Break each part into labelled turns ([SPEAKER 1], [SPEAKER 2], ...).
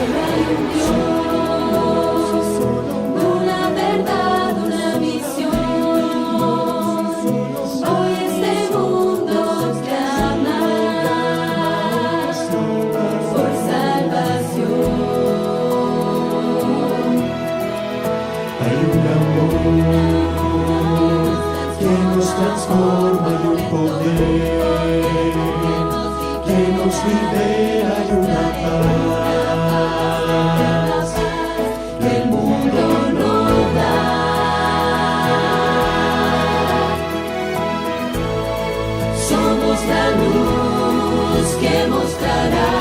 [SPEAKER 1] Solo hay un Dios, una verdad, una misión. Hoy este mundo clama por salvación.
[SPEAKER 2] Hay un amor que nos transforma, y un poder que nos libera, y una paz que el mundo no da.
[SPEAKER 1] Somos la luz que mostrará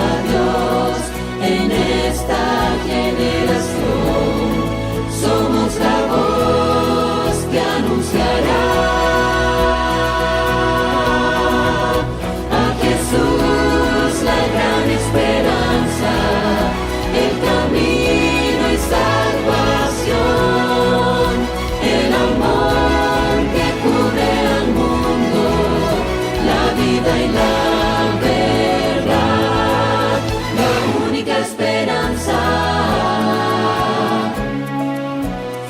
[SPEAKER 1] a Dios en esta generación. Somos la voz que anunciará a Jesús, la gran esperanza, el camino y salvación, el amor que cubre al mundo, la vida y la verdad, la única esperanza.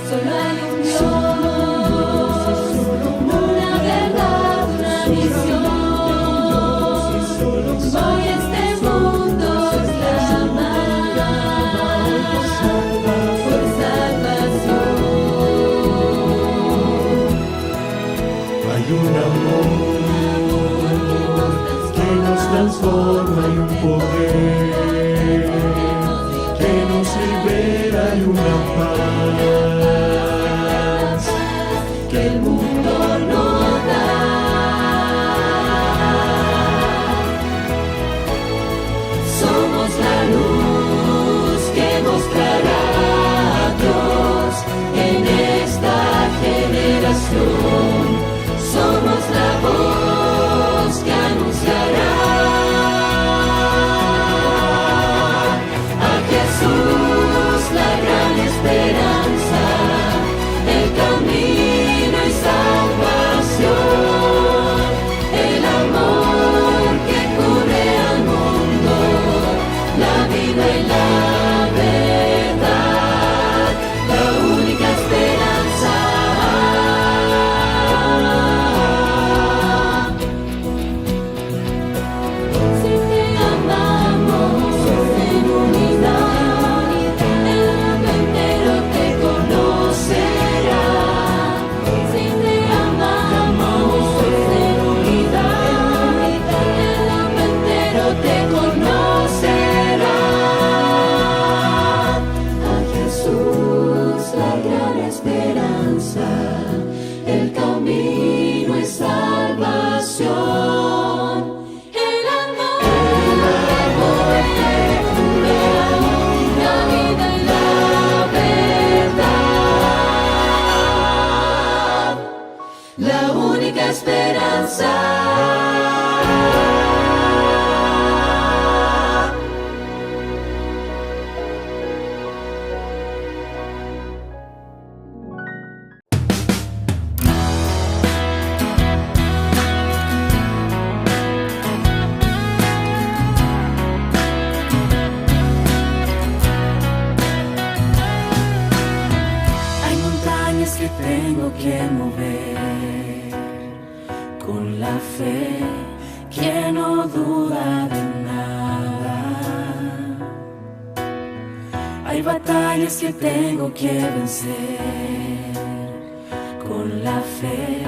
[SPEAKER 1] Solo hay un Dios, una verdad, una misión. Hoy este mundo clama por salvación.
[SPEAKER 2] Hay un amor que nos transforma, y un poder que nos libera, y una paz
[SPEAKER 1] Que el mundo no da. Somos la luz que mostrará a Dios en esta generación. Somos la voz que anunciará a Jesús, la gran esperanza, el camino y salvación, el amor que cubre al mundo, la vida y la verdad, la única esperanza. Si te amamos en unidad, el mundo entero te conocerá. Si te amamos en unidad, el mundo entero te conocerá. A Jesús, la gran esperanza, el camino y salvación, el amor que cura, la vida y la verdad, la única esperanza.
[SPEAKER 3] Hay montañas que tengo que mover con la fe que no duda de nada. Hay batallas que tengo que vencer con la fe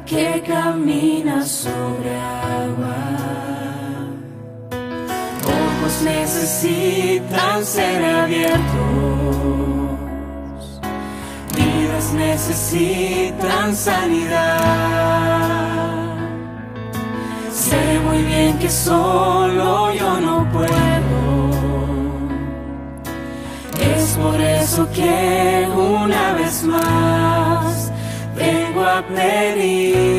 [SPEAKER 3] que camina sobre agua. Ojos necesitan ser abiertos, vidas necesitan sanidad. Sé muy bien que solo yo no puedo. Es por eso que una vez más vengo a pedirte.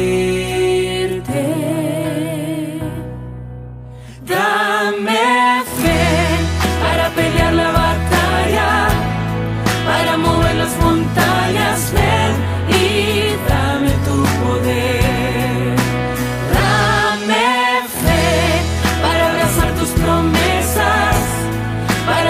[SPEAKER 3] Dame fe para pelear la batalla, para mover las montañas. Ven y dame tu poder. Dame fe para abrazar tus promesas, para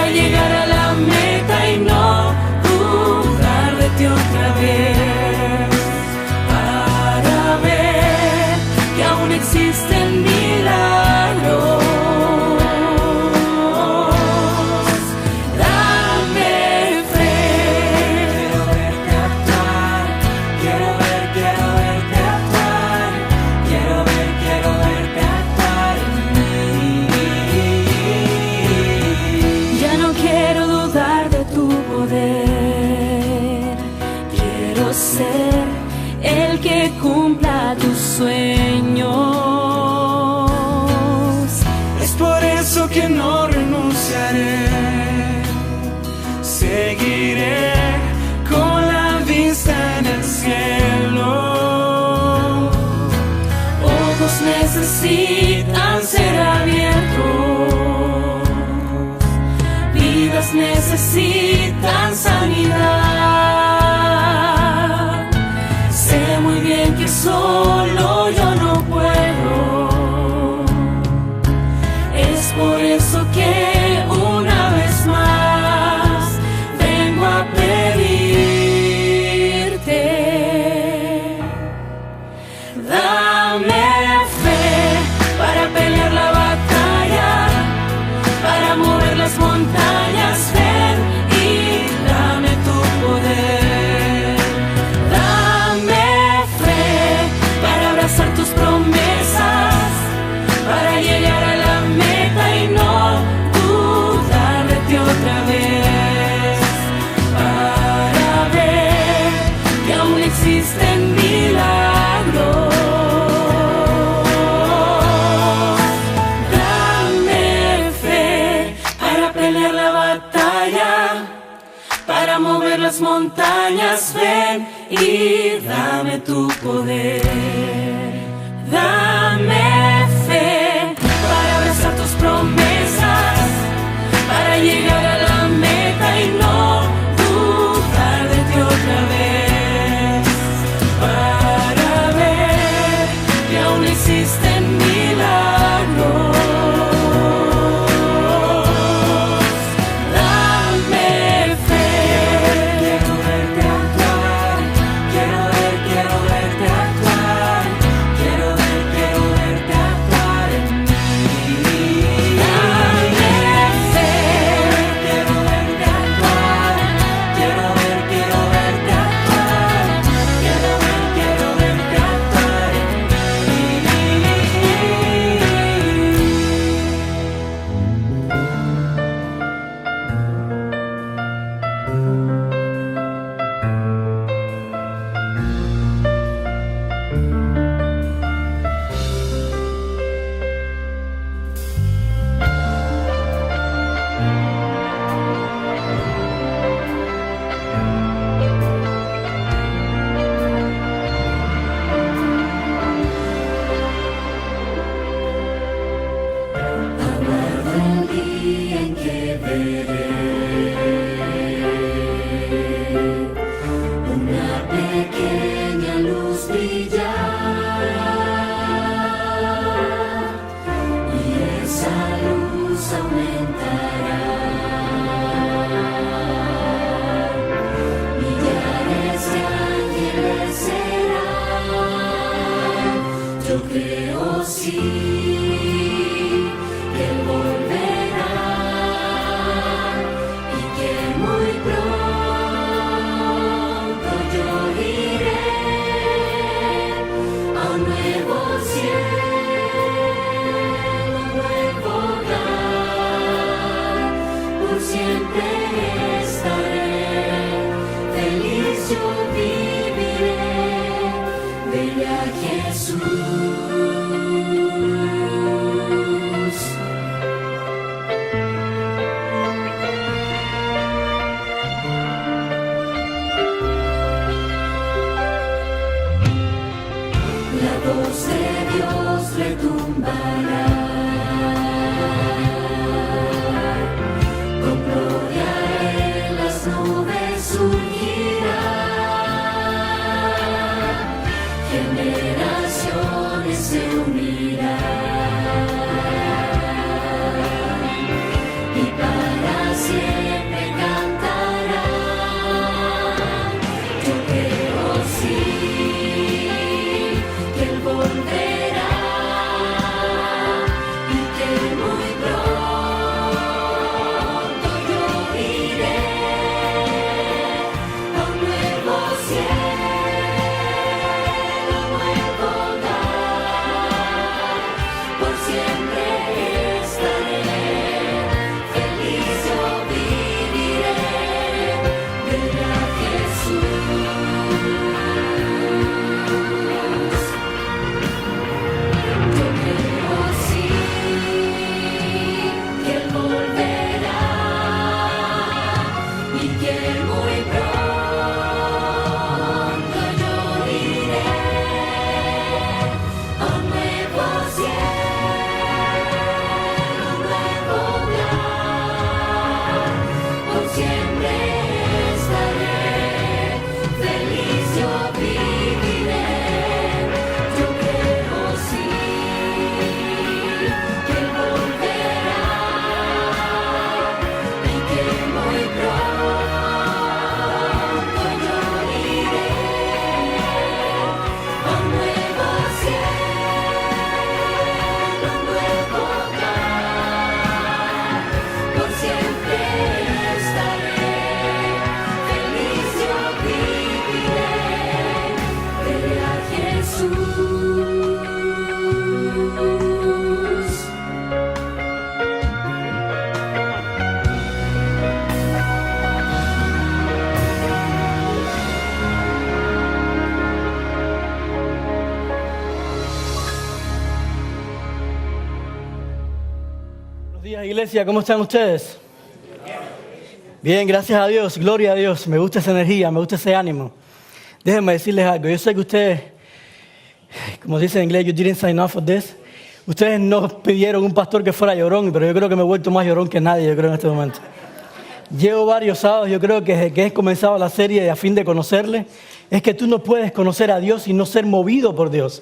[SPEAKER 3] almas necesitan sanidad. Sé muy bien que solo yo no puedo. Es por eso que una vez más vengo a pedirte. Dame fe para pelear la batalla, para mover las montañas. Ven y dame tu poder. Dame fe para abrazar tus promesas, para llegar a la meta y no dudar de ti otra vez, para ver que aún existen milagros. Dame fe para pelear la batalla, para mover las montañas. Ven y dame tu poder. Dame fe para abrazar tus promesas, para llegar a la meta y no dudar de ti otra vez, para ver que aún existen milagros. Dame fe. Quiero verte actuar, quiero verte actuar, quiero verte actuar en mí. Dame fe. Quiero verte actuar, quiero verte actuar, quiero verte actuar en
[SPEAKER 1] Aguardo el día en que veré una pequeña luz brillar, y esa luz aumentará. Millares de ángeles serán. Yo creo sí que Él volverá y que muy pronto yo iré a un nuevo cielo, un nuevo hogar. Por siempre estaré feliz, yo viviré. Veré a Jesús. La voz de Dios retumbará, con gloria en las nubes surgirá. Generaciones
[SPEAKER 4] Iglesia, ¿cómo están ustedes? Bien, gracias a Dios, gloria a Dios. Me gusta esa energía, me gusta ese ánimo. Déjenme decirles algo. Yo sé que ustedes, como dicen en inglés, you didn't sign up for this. Ustedes no pidieron un pastor que fuera llorón, pero yo creo que me he vuelto más llorón que nadie, yo creo, en este momento. Llevo varios sábados, yo creo que desde que he comenzado la serie a fin de conocerle, es que tú no puedes conocer a Dios y no ser movido por Dios.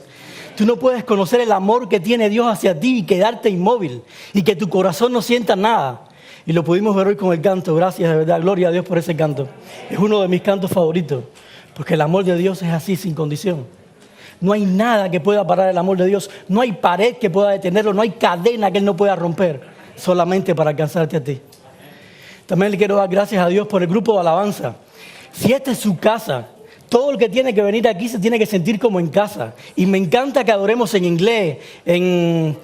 [SPEAKER 4] Tú no puedes conocer el amor que tiene Dios hacia ti y quedarte inmóvil y que tu corazón no sienta nada. Y lo pudimos ver hoy con el canto, gracias, de verdad, gloria a Dios por ese canto. Es uno de mis cantos favoritos, porque el amor de Dios es así, sin condición. No hay nada que pueda parar el amor de Dios, no hay pared que pueda detenerlo, no hay cadena que Él no pueda romper, solamente para alcanzarte a ti. También le quiero dar gracias a Dios por el grupo de alabanza. Si esta es su casa, todo el que tiene que venir aquí se tiene que sentir como en casa. Y me encanta que adoremos en inglés, en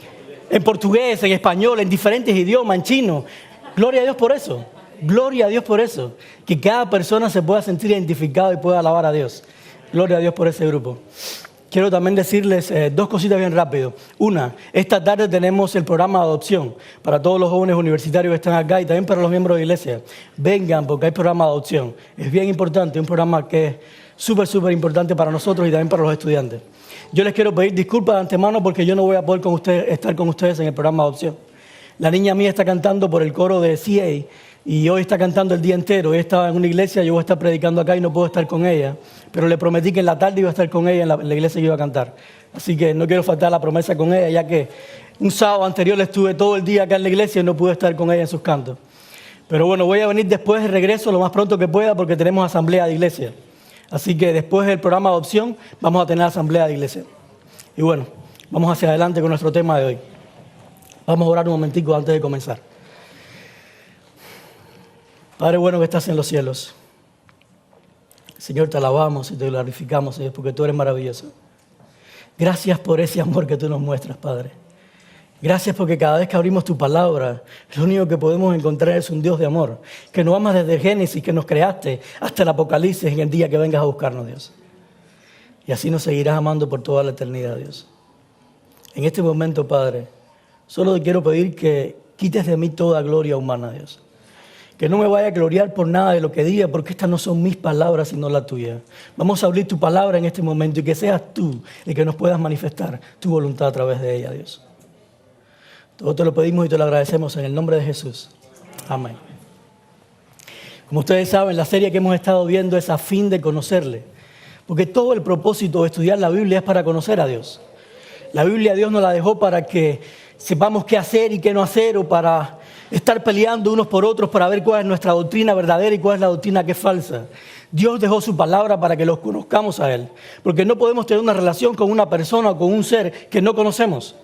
[SPEAKER 4] portugués, en español, en diferentes idiomas, en chino. Gloria a Dios por eso. Gloria a Dios por eso. Que cada persona se pueda sentir identificado y pueda alabar a Dios. Gloria a Dios por ese grupo. Quiero también decirles dos cositas bien rápido. Una, esta tarde tenemos el programa de adopción para todos los jóvenes universitarios que están acá y también para los miembros de la iglesia. Vengan porque hay programa de adopción. Es bien importante, un programa que es súper importante para nosotros y también para los estudiantes. Yo les quiero pedir disculpas de antemano porque yo no voy a poder estar con ustedes en el programa de adopción. La niña mía está cantando por el coro de CA y hoy está cantando el día entero. Ella estaba en una iglesia, yo voy a estar predicando acá y no puedo estar con ella. Pero le prometí que en la tarde iba a estar con ella en la iglesia que iba a cantar. Así que no quiero faltar la promesa con ella, ya que un sábado anterior estuve todo el día acá en la iglesia y no pude estar con ella en sus cantos. Pero bueno, voy a venir después de regreso lo más pronto que pueda porque tenemos asamblea de iglesia. Así que después del programa de adopción vamos a tener asamblea de iglesia. Y bueno, vamos hacia adelante con nuestro tema de hoy. Vamos a orar un momentico antes de comenzar. Padre bueno que estás en los cielos. Señor, te alabamos y te glorificamos, Señor, porque tú eres maravilloso. Gracias por ese amor que tú nos muestras, Padre. Gracias porque cada vez que abrimos tu palabra, lo único que podemos encontrar es un Dios de amor, que nos amas desde el Génesis, que nos creaste, hasta el Apocalipsis en el día que vengas a buscarnos, Dios. Y así nos seguirás amando por toda la eternidad, Dios. En este momento, Padre, solo te quiero pedir que quites de mí toda gloria humana, Dios. Que no me vaya a gloriar por nada de lo que diga, porque estas no son mis palabras, sino la tuya. Vamos a abrir tu palabra en este momento y que seas tú el que nos puedas manifestar tu voluntad a través de ella, Dios. Todo te lo pedimos y te lo agradecemos en el nombre de Jesús. Amén. Como ustedes saben, la serie que hemos estado viendo es a fin de conocerle. Porque todo el propósito de estudiar la Biblia es para conocer a Dios. La Biblia Dios nos la dejó para que sepamos qué hacer y qué no hacer, o para estar peleando unos por otros para ver cuál es nuestra doctrina verdadera y cuál es la doctrina que es falsa. Dios dejó su palabra para que los conozcamos a Él. Porque no podemos tener una relación con una persona o con un ser que no conocemos.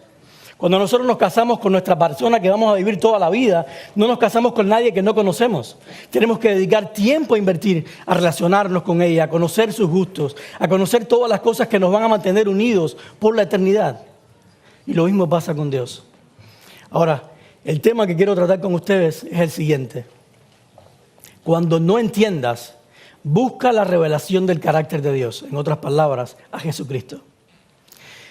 [SPEAKER 4] Cuando nosotros nos casamos con nuestra persona que vamos a vivir toda la vida, no nos casamos con nadie que no conocemos. Tenemos que dedicar tiempo a invertir, a relacionarnos con ella, a conocer sus gustos, a conocer todas las cosas que nos van a mantener unidos por la eternidad. Y lo mismo pasa con Dios. Ahora, el tema que quiero tratar con ustedes es el siguiente. Cuando no entiendas, busca la revelación del carácter de Dios. En otras palabras, a Jesucristo.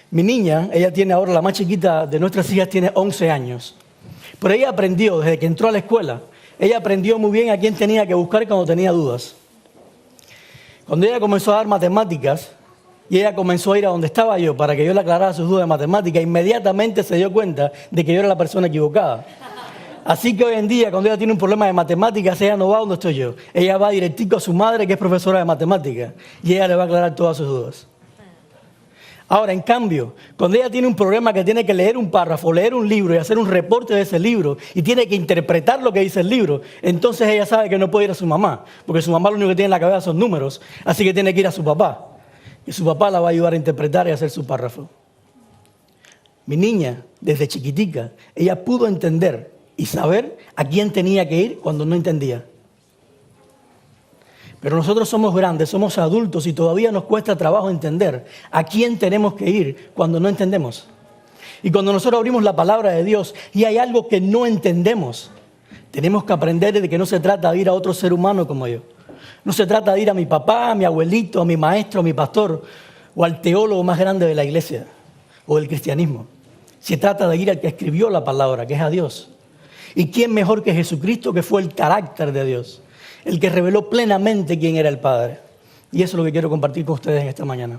[SPEAKER 4] Mi niña, ella tiene ahora, la más chiquita de nuestras hijas, tiene 11 años. Pero ella aprendió, desde que entró a la escuela, ella aprendió muy bien a quién tenía que buscar cuando tenía dudas. Cuando ella comenzó a dar matemáticas, y ella comenzó a ir a donde estaba yo para que yo le aclarara sus dudas de matemáticas, inmediatamente se dio cuenta de que yo era la persona equivocada. Así que hoy en día, cuando ella tiene un problema de matemáticas, ella no va donde estoy yo. Ella va directico a su madre, que es profesora de matemáticas, y ella le va a aclarar todas sus dudas. Ahora, en cambio, cuando ella tiene un problema que tiene que leer un párrafo, leer un libro y hacer un reporte de ese libro y tiene que interpretar lo que dice el libro, entonces ella sabe que no puede ir a su mamá, porque su mamá lo único que tiene en la cabeza son números, así que tiene que ir a su papá. Y su papá la va a ayudar a interpretar y a hacer su párrafo. Mi niña, desde chiquitica, ella pudo entender y saber a quién tenía que ir cuando no entendía. Pero nosotros somos grandes, somos adultos y todavía nos cuesta trabajo entender a quién tenemos que ir cuando no entendemos. Y cuando nosotros abrimos la palabra de Dios y hay algo que no entendemos, tenemos que aprender de que no se trata de ir a otro ser humano como yo. No se trata de ir a mi papá, a mi abuelito, a mi maestro, a mi pastor o al teólogo más grande de la iglesia o del cristianismo. Se trata de ir al que escribió la palabra, que es a Dios. ¿Y quién mejor que Jesucristo, que fue el carácter de Dios? El que reveló plenamente quién era el Padre. Y eso es lo que quiero compartir con ustedes en esta mañana.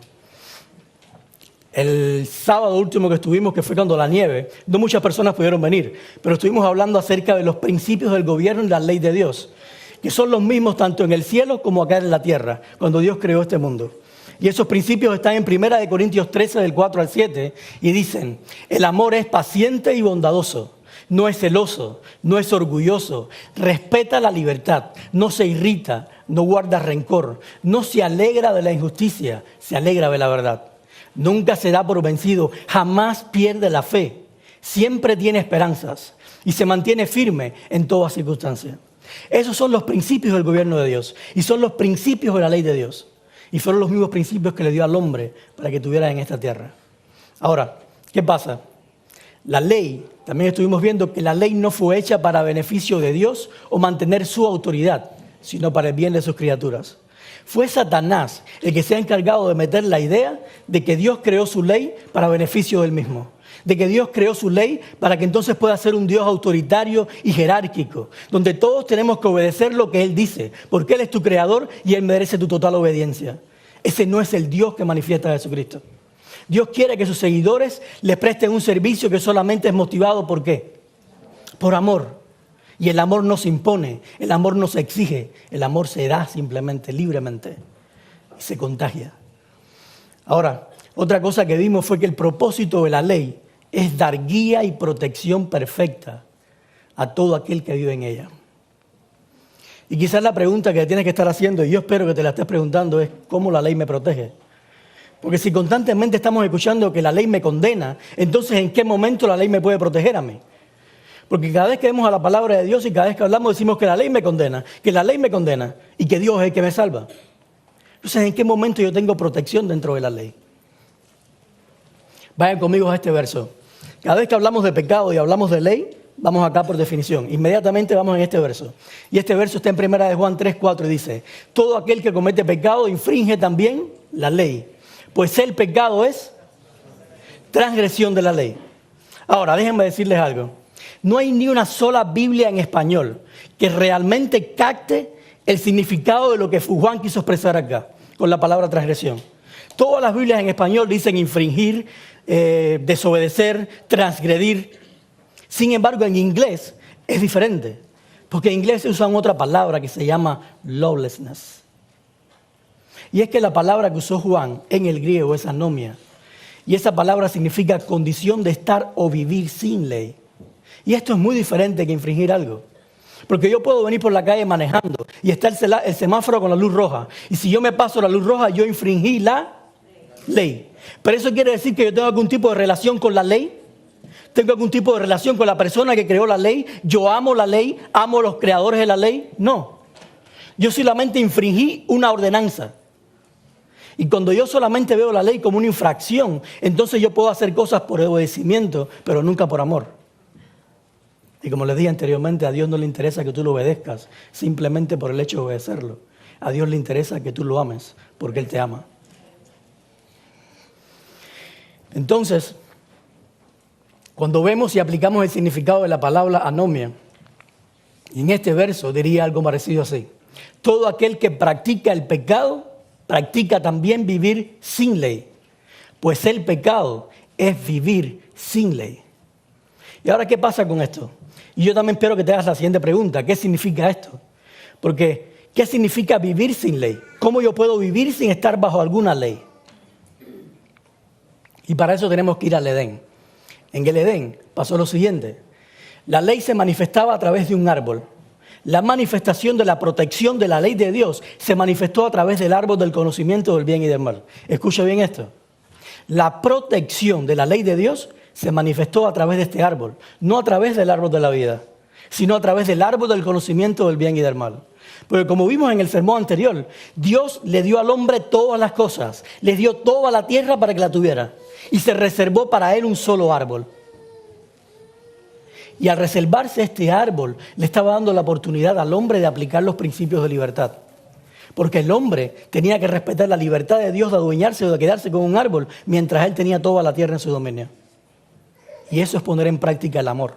[SPEAKER 4] El sábado último que estuvimos, que fue cuando la nieve, no muchas personas pudieron venir, pero estuvimos hablando acerca de los principios del gobierno y la ley de Dios, que son los mismos tanto en el cielo como acá en la tierra, cuando Dios creó este mundo. Y esos principios están en 1 Corintios 13, del 4 al 7, y dicen: el amor es paciente y bondadoso, no es celoso, no es orgulloso, respeta la libertad, no se irrita, no guarda rencor, no se alegra de la injusticia, se alegra de la verdad. Nunca se da por vencido, jamás pierde la fe, siempre tiene esperanzas y se mantiene firme en toda circunstancia. Esos son los principios del gobierno de Dios y son los principios de la ley de Dios. Y fueron los mismos principios que le dio al hombre para que tuviera en esta tierra. Ahora, ¿qué pasa? La ley, también estuvimos viendo que la ley no fue hecha para beneficio de Dios o mantener su autoridad, sino para el bien de sus criaturas. Fue Satanás el que se ha encargado de meter la idea de que Dios creó su ley para beneficio del mismo. De que Dios creó su ley para que entonces pueda ser un Dios autoritario y jerárquico, donde todos tenemos que obedecer lo que Él dice, porque Él es tu creador y Él merece tu total obediencia. Ese no es el Dios que manifiesta Jesucristo. Dios quiere que sus seguidores les presten un servicio que solamente es motivado ¿por qué? Por amor. Y el amor no se impone, el amor no se exige, el amor se da simplemente, libremente, y se contagia. Ahora, otra cosa que vimos fue que el propósito de la ley es dar guía y protección perfecta a todo aquel que vive en ella. Y quizás la pregunta que tienes que estar haciendo, y yo espero que te la estés preguntando, es ¿cómo la ley me protege? Porque si constantemente estamos escuchando que la ley me condena, entonces ¿en qué momento la ley me puede proteger a mí? Porque cada vez que vemos a la palabra de Dios y cada vez que hablamos decimos que la ley me condena y que Dios es el que me salva. Entonces, ¿en qué momento yo tengo protección dentro de la ley? Vayan conmigo a este verso. Cada vez que hablamos de pecado y hablamos de ley, vamos acá por definición. Inmediatamente vamos en este verso. Y este verso está en 1 Juan 3, 4 y dice: todo aquel que comete pecado infringe también la ley, pues el pecado es transgresión de la ley. Ahora, déjenme decirles algo. No hay ni una sola Biblia en español que realmente capte el significado de lo que Juan quiso expresar acá con la palabra transgresión. Todas las Biblias en español dicen infringir, desobedecer, transgredir. Sin embargo, en inglés es diferente, porque en inglés se usa otra palabra que se llama lawlessness. Y es que la palabra que usó Juan en el griego es anomia. Y esa palabra significa condición de estar o vivir sin ley. Y esto es muy diferente que infringir algo. Porque yo puedo venir por la calle manejando y está el semáforo con la luz roja. Y si yo me paso la luz roja, yo infringí la ley. Pero eso quiere decir que yo tengo algún tipo de relación con la ley. ¿Tengo algún tipo de relación con la persona que creó la ley? ¿Yo amo la ley? ¿Amo a los creadores de la ley? No. Yo solamente infringí una ordenanza. Y cuando yo solamente veo la ley como una infracción, entonces yo puedo hacer cosas por obedecimiento, pero nunca por amor. Y como les dije anteriormente, a Dios no le interesa que tú lo obedezcas simplemente por el hecho de obedecerlo. A Dios le interesa que tú lo ames porque Él te ama. Entonces, cuando vemos y aplicamos el significado de la palabra anomia, y en este verso diría algo parecido así: todo aquel que practica el pecado, practica también vivir sin ley, pues el pecado es vivir sin ley. ¿Y ahora qué pasa con esto? Y yo también espero que te hagas la siguiente pregunta: ¿qué significa esto? Porque, ¿qué significa vivir sin ley? ¿Cómo yo puedo vivir sin estar bajo alguna ley? Y para eso tenemos que ir al Edén. En el Edén pasó lo siguiente: la ley se manifestaba a través de un árbol. La manifestación de la protección de la ley de Dios se manifestó a través del árbol del conocimiento del bien y del mal. Escucha bien esto. La protección de la ley de Dios se manifestó a través de este árbol, no a través del árbol de la vida, sino a través del árbol del conocimiento del bien y del mal. Porque como vimos en el sermón anterior, Dios le dio al hombre todas las cosas, le dio toda la tierra para que la tuviera, y se reservó para él un solo árbol. Y al reservarse este árbol, le estaba dando la oportunidad al hombre de aplicar los principios de libertad. Porque el hombre tenía que respetar la libertad de Dios de adueñarse o de quedarse con un árbol mientras él tenía toda la tierra en su dominio. Y eso es poner en práctica el amor.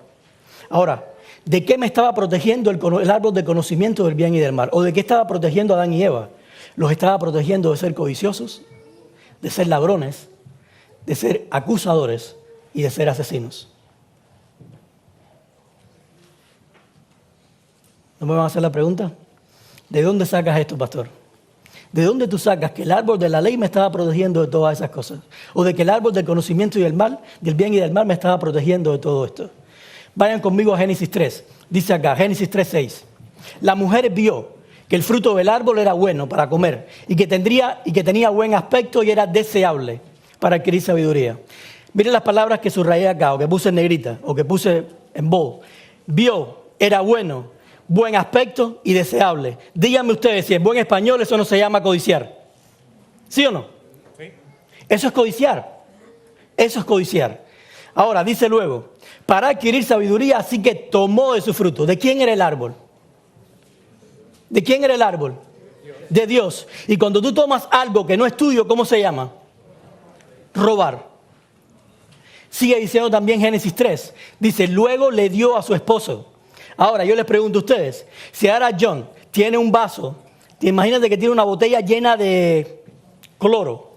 [SPEAKER 4] Ahora, ¿de qué me estaba protegiendo el árbol del conocimiento del bien y del mal? ¿O de qué estaba protegiendo a Adán y Eva? Los estaba protegiendo de ser codiciosos, de ser ladrones, de ser acusadores y de ser asesinos. ¿No me van a hacer la pregunta? ¿De dónde sacas esto, pastor? ¿De dónde tú sacas que el árbol de la ley me estaba protegiendo de todas esas cosas? ¿O de que el árbol del conocimiento y del mal, del bien y del mal, me estaba protegiendo de todo esto? Vayan conmigo a Génesis 3. Dice acá, Génesis 3:6. La mujer vio que el fruto del árbol era bueno para comer y que tenía buen aspecto y era deseable para adquirir sabiduría. Miren las palabras que subrayé acá, o que puse en negrita, o que puse en bold. Vio, era bueno, buen aspecto y deseable. Díganme ustedes si en buen español eso no se llama codiciar. ¿Sí o no? Sí. Eso es codiciar. Eso es codiciar. Ahora, dice luego, para adquirir sabiduría, así que tomó de su fruto. ¿De quién era el árbol? ¿De quién era el árbol? De Dios. Y cuando tú tomas algo que no es tuyo, ¿cómo se llama? Robar. Sigue diciendo también Génesis 3. Dice, luego le dio a su esposo. Ahora, yo les pregunto a ustedes, si ahora John tiene un vaso, imagínate que tiene una botella llena de cloro,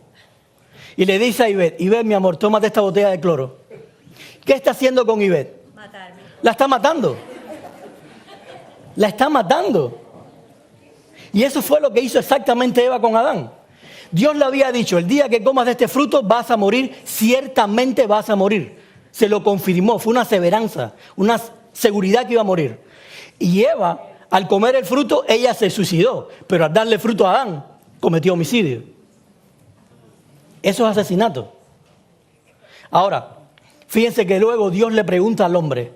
[SPEAKER 4] y le dice a Ivette, Ivette, mi amor, tómate esta botella de cloro. ¿Qué está haciendo con Ivette?
[SPEAKER 5] Matarme.
[SPEAKER 4] La está matando. La está matando. Y eso fue lo que hizo exactamente Eva con Adán. Dios le había dicho, el día que comas de este fruto vas a morir, ciertamente vas a morir. Se lo confirmó, fue una aseveranza, una seguridad que iba a morir. Y Eva, al comer el fruto, ella se suicidó, pero al darle fruto a Adán, cometió homicidio. Eso es asesinato. Ahora, fíjense que luego Dios le pregunta al hombre,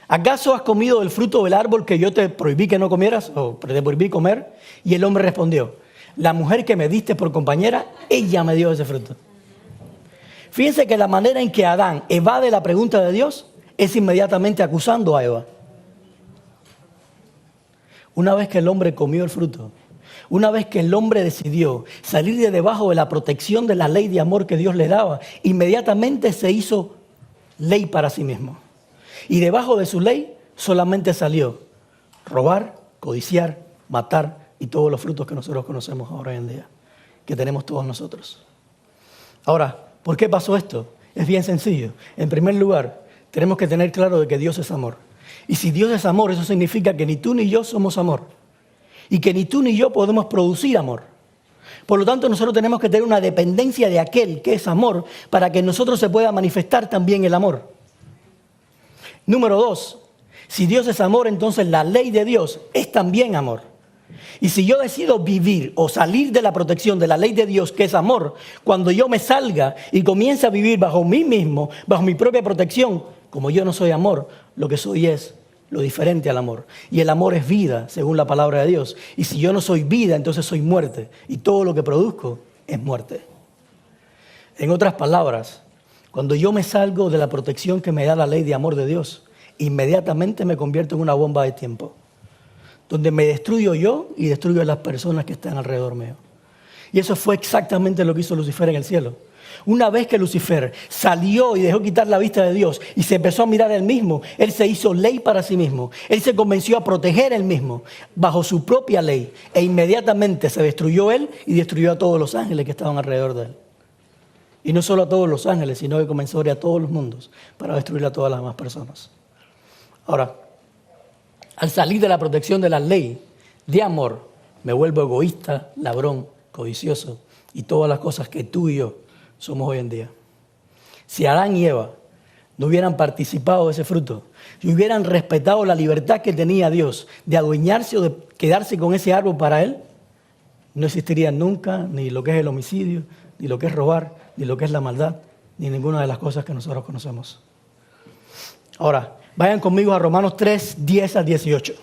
[SPEAKER 4] ¿acaso has comido del fruto del árbol que yo te prohibí que no comieras o te prohibí comer? Y el hombre respondió, la mujer que me diste por compañera, ella me dio ese fruto. Fíjense que la manera en que Adán evade la pregunta de Dios es inmediatamente acusando a Eva. Una vez que el hombre comió el fruto, una vez que el hombre decidió salir de debajo de la protección de la ley de amor que Dios le daba, inmediatamente se hizo ley para sí mismo. Y debajo de su ley solamente salió robar, codiciar, matar y todos los frutos que nosotros conocemos ahora en día, que tenemos todos nosotros. Ahora, ¿por qué pasó esto? Es bien sencillo. En primer lugar, tenemos que tener claro de que Dios es amor. Y si Dios es amor, eso significa que ni tú ni yo somos amor. Y que ni tú ni yo podemos producir amor. Por lo tanto, nosotros tenemos que tener una dependencia de aquel que es amor para que en nosotros se pueda manifestar también el amor. Número 2, si Dios es amor, entonces la ley de Dios es también amor. Y si yo decido vivir o salir de la protección de la ley de Dios, que es amor, cuando yo me salga y comience a vivir bajo mí mismo, bajo mi propia protección, como yo no soy amor, lo que soy es lo diferente al amor. Y el amor es vida, según la palabra de Dios. Y si yo no soy vida, entonces soy muerte. Y todo lo que produzco es muerte. En otras palabras, cuando yo me salgo de la protección que me da la ley de amor de Dios, inmediatamente me convierto en una bomba de tiempo, donde me destruyo yo y destruyo a las personas que están alrededor mío. Y eso fue exactamente lo que hizo Lucifer en el cielo. Una vez que Lucifer salió y dejó quitar la vista de Dios y se empezó a mirar a él mismo, él se hizo ley para sí mismo. Él se convenció a proteger a él mismo bajo su propia ley e inmediatamente se destruyó él y destruyó a todos los ángeles que estaban alrededor de él. Y no solo a todos los ángeles, sino que comenzó a todos los mundos para destruir a todas las demás personas. Ahora, al salir de la protección de la ley de amor, me vuelvo egoísta, ladrón, codicioso y todas las cosas que tú y yo somos hoy en día. Si Adán y Eva no hubieran participado de ese fruto, si hubieran respetado la libertad que tenía Dios de adueñarse o de quedarse con ese árbol para él, no existiría nunca ni lo que es el homicidio, ni lo que es robar, ni lo que es la maldad, ni ninguna de las cosas que nosotros conocemos. Ahora, vayan conmigo a Romanos 3, 10 al 18.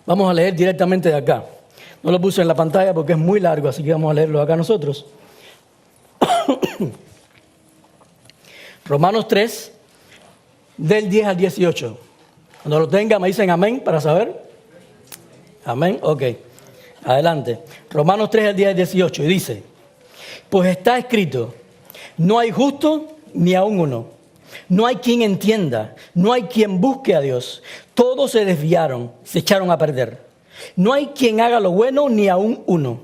[SPEAKER 4] Vamos a leer directamente de acá. No lo puse en la pantalla porque es muy largo, así que vamos a leerlo acá nosotros. Romanos 3, del 10 al 18. Cuando lo tenga me dicen amén para saber. Amén, ok. Adelante. Romanos 3, del 10 al 18. Y dice, pues está escrito, no hay justo ni aun uno. No hay quien entienda, no hay quien busque a Dios. Todos se desviaron, se echaron a perder. No hay quien haga lo bueno, ni aun uno.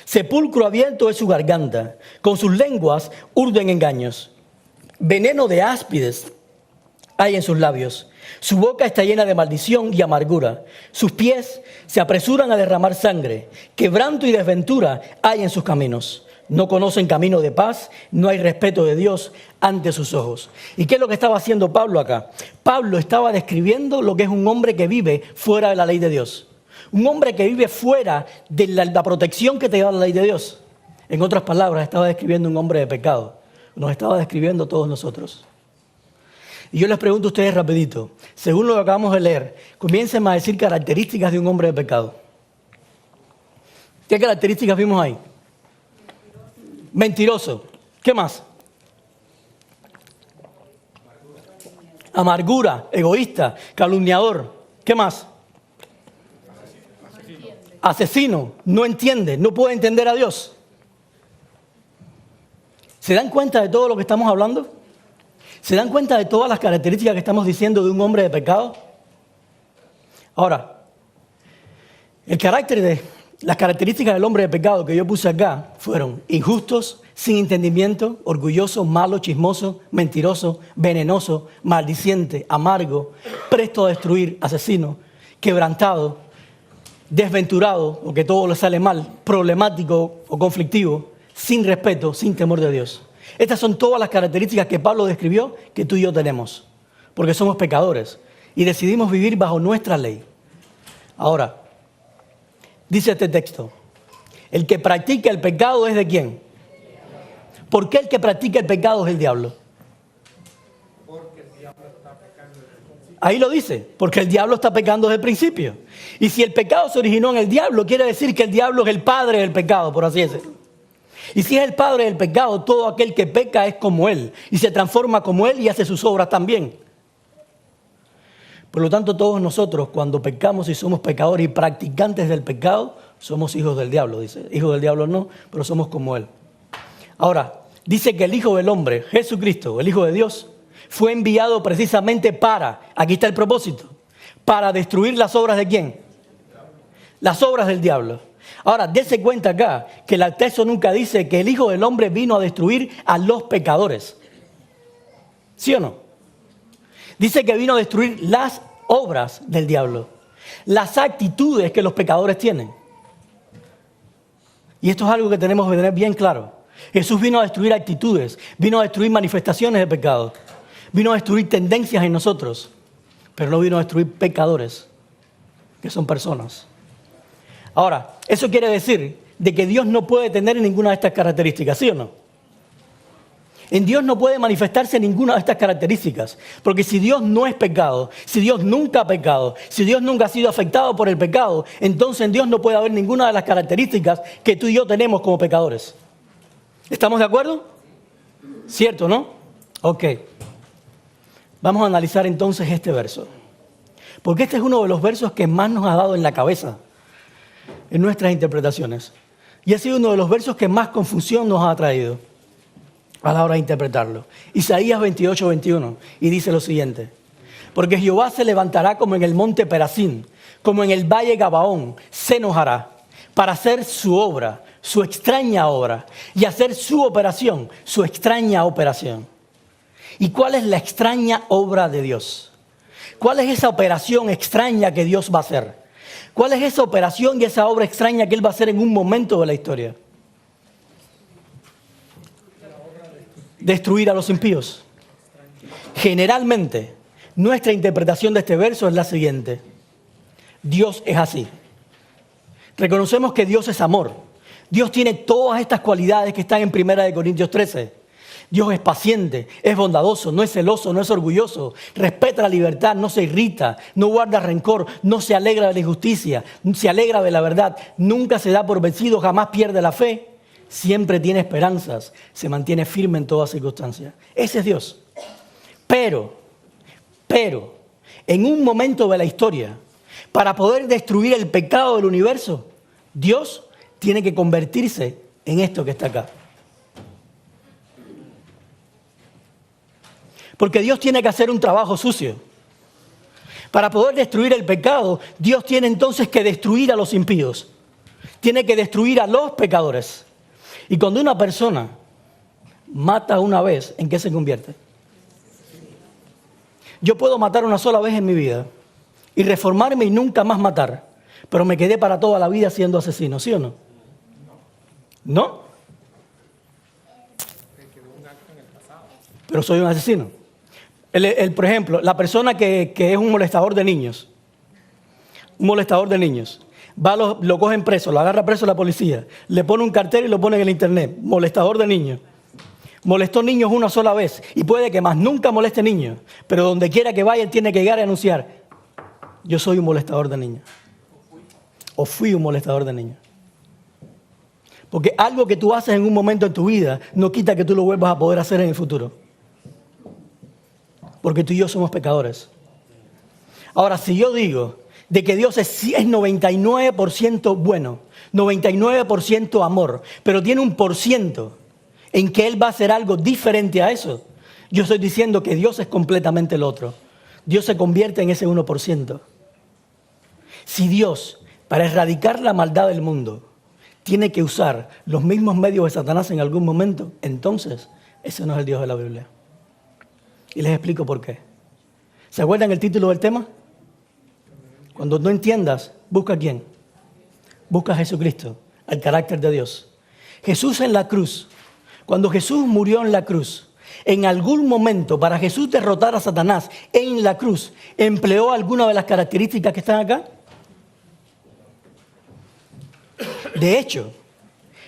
[SPEAKER 4] Sepulcro abierto es su garganta, con sus lenguas urden engaños. Veneno de áspides hay en sus labios. Su boca está llena de maldición y amargura. Sus pies se apresuran a derramar sangre. Quebranto y desventura hay en sus caminos. No conocen camino de paz, no hay respeto de Dios ante sus ojos. ¿Y qué es lo que estaba haciendo Pablo acá? Pablo estaba describiendo lo que es un hombre que vive fuera de la ley de Dios. Un hombre que vive fuera de la protección que te da la ley de Dios. En otras palabras, estaba describiendo un hombre de pecado. Nos estaba describiendo a todos nosotros. Y yo les pregunto a ustedes rapidito, según lo que acabamos de leer, comiencen a decir características de un hombre de pecado. ¿Qué características vimos ahí? Mentiroso. ¿Qué más? Amargura, egoísta, calumniador. ¿Qué más? Asesino, no entiende, no puede entender a Dios. ¿Se dan cuenta de todo lo que estamos hablando? ¿Se dan cuenta de todas las características que estamos diciendo de un hombre de pecado? Ahora, las características del hombre de pecado que yo puse acá fueron injustos, sin entendimiento, orgulloso, malo, chismoso, mentiroso, venenoso, maldiciente, amargo, presto a destruir, asesino, quebrantado, desventurado, o que todo le sale mal, problemático o conflictivo, sin respeto, sin temor de Dios. Estas son todas las características que Pablo describió que tú y yo tenemos, porque somos pecadores y decidimos vivir bajo nuestra ley. Ahora, dice este texto, el que practica el pecado es ¿de quién? ¿Por qué el que practica el pecado es el diablo? Ahí lo dice, porque el diablo está pecando desde el principio. Y si el pecado se originó en el diablo, quiere decir que el diablo es el padre del pecado, por así decirlo. Y si es el padre del pecado, todo aquel que peca es como él, y se transforma como él y hace sus obras también. Por lo tanto, todos nosotros, cuando pecamos y somos pecadores y practicantes del pecado, somos hijos del diablo, dice. Hijos del diablo no, pero somos como él. Ahora, dice que el Hijo del Hombre, Jesucristo, el Hijo de Dios, fue enviado precisamente para, aquí está el propósito, para destruir las obras ¿de quién? Las obras del diablo. Ahora, dése cuenta acá que el texto nunca dice que el Hijo del Hombre vino a destruir a los pecadores. ¿Sí o no? Dice que vino a destruir las obras del diablo, las actitudes que los pecadores tienen. Y esto es algo que tenemos que tener bien claro. Jesús vino a destruir actitudes, vino a destruir manifestaciones de pecado, vino a destruir tendencias en nosotros, pero no vino a destruir pecadores, que son personas. Ahora, eso quiere decir de que Dios no puede tener ninguna de estas características, ¿sí o no? En Dios no puede manifestarse ninguna de estas características, porque si Dios no es pecado, si Dios nunca ha pecado, si Dios nunca ha sido afectado por el pecado, entonces en Dios no puede haber ninguna de las características que tú y yo tenemos como pecadores. ¿Estamos de acuerdo? ¿Cierto, no? Ok. Vamos a analizar entonces este verso, porque este es uno de los versos que más nos ha dado en la cabeza en nuestras interpretaciones. Y ha sido uno de los versos que más confusión nos ha traído a la hora de interpretarlo. Isaías 28, 21. Y dice lo siguiente. Porque Jehová se levantará como en el monte Perazín, como en el valle Gabaón, se enojará para hacer su obra, su extraña obra, y hacer su operación, su extraña operación. ¿Y cuál es la extraña obra de Dios? ¿Cuál es esa operación extraña que Dios va a hacer? ¿Cuál es esa operación y esa obra extraña que Él va a hacer en un momento de la historia? Destruir a los impíos. Generalmente, nuestra interpretación de este verso es la siguiente. Dios es así. Reconocemos que Dios es amor. Dios tiene todas estas cualidades que están en 1 Corintios 13. Dios es paciente, es bondadoso, no es celoso, no es orgulloso, respeta la libertad, no se irrita, no guarda rencor, no se alegra de la injusticia, se alegra de la verdad, nunca se da por vencido, jamás pierde la fe, siempre tiene esperanzas, se mantiene firme en todas circunstancias. Ese es Dios. Pero, en un momento de la historia, para poder destruir el pecado del universo, Dios tiene que convertirse en esto que está acá. Porque Dios tiene que hacer un trabajo sucio. Para poder destruir el pecado, Dios tiene entonces que destruir a los impíos. Tiene que destruir a los pecadores. Y cuando una persona mata una vez, ¿en qué se convierte? Yo puedo matar una sola vez en mi vida y reformarme y nunca más matar, pero me quedé para toda la vida siendo asesino, ¿sí o no? ¿No? Pero soy un asesino. Por ejemplo, la persona que es un molestador de niños, va, lo cogen preso, lo agarra preso la policía, le pone un cartel y lo pone en el internet, molestador de niños. Molestó niños una sola vez y puede que más nunca moleste niños, pero donde quiera que vaya él tiene que llegar y anunciar, yo soy un molestador de niños. O fui un molestador de niños. Porque algo que tú haces en un momento en tu vida no quita que tú lo vuelvas a poder hacer en el futuro. Porque tú y yo somos pecadores. Ahora, si yo digo de que Dios es 99% bueno, 99% amor, pero tiene un % en que Él va a hacer algo diferente a eso, yo estoy diciendo que Dios es completamente el otro. Dios se convierte en ese 1%. Si Dios, para erradicar la maldad del mundo, tiene que usar los mismos medios de Satanás en algún momento, entonces ese no es el Dios de la Biblia. Y les explico por qué. ¿Se acuerdan el título del tema? Cuando no entiendas, busca a quién. Busca a Jesucristo, al carácter de Dios. Jesús en la cruz. Cuando Jesús murió en la cruz, en algún momento para Jesús derrotar a Satanás en la cruz, ¿empleó alguna de las características que están acá? De hecho,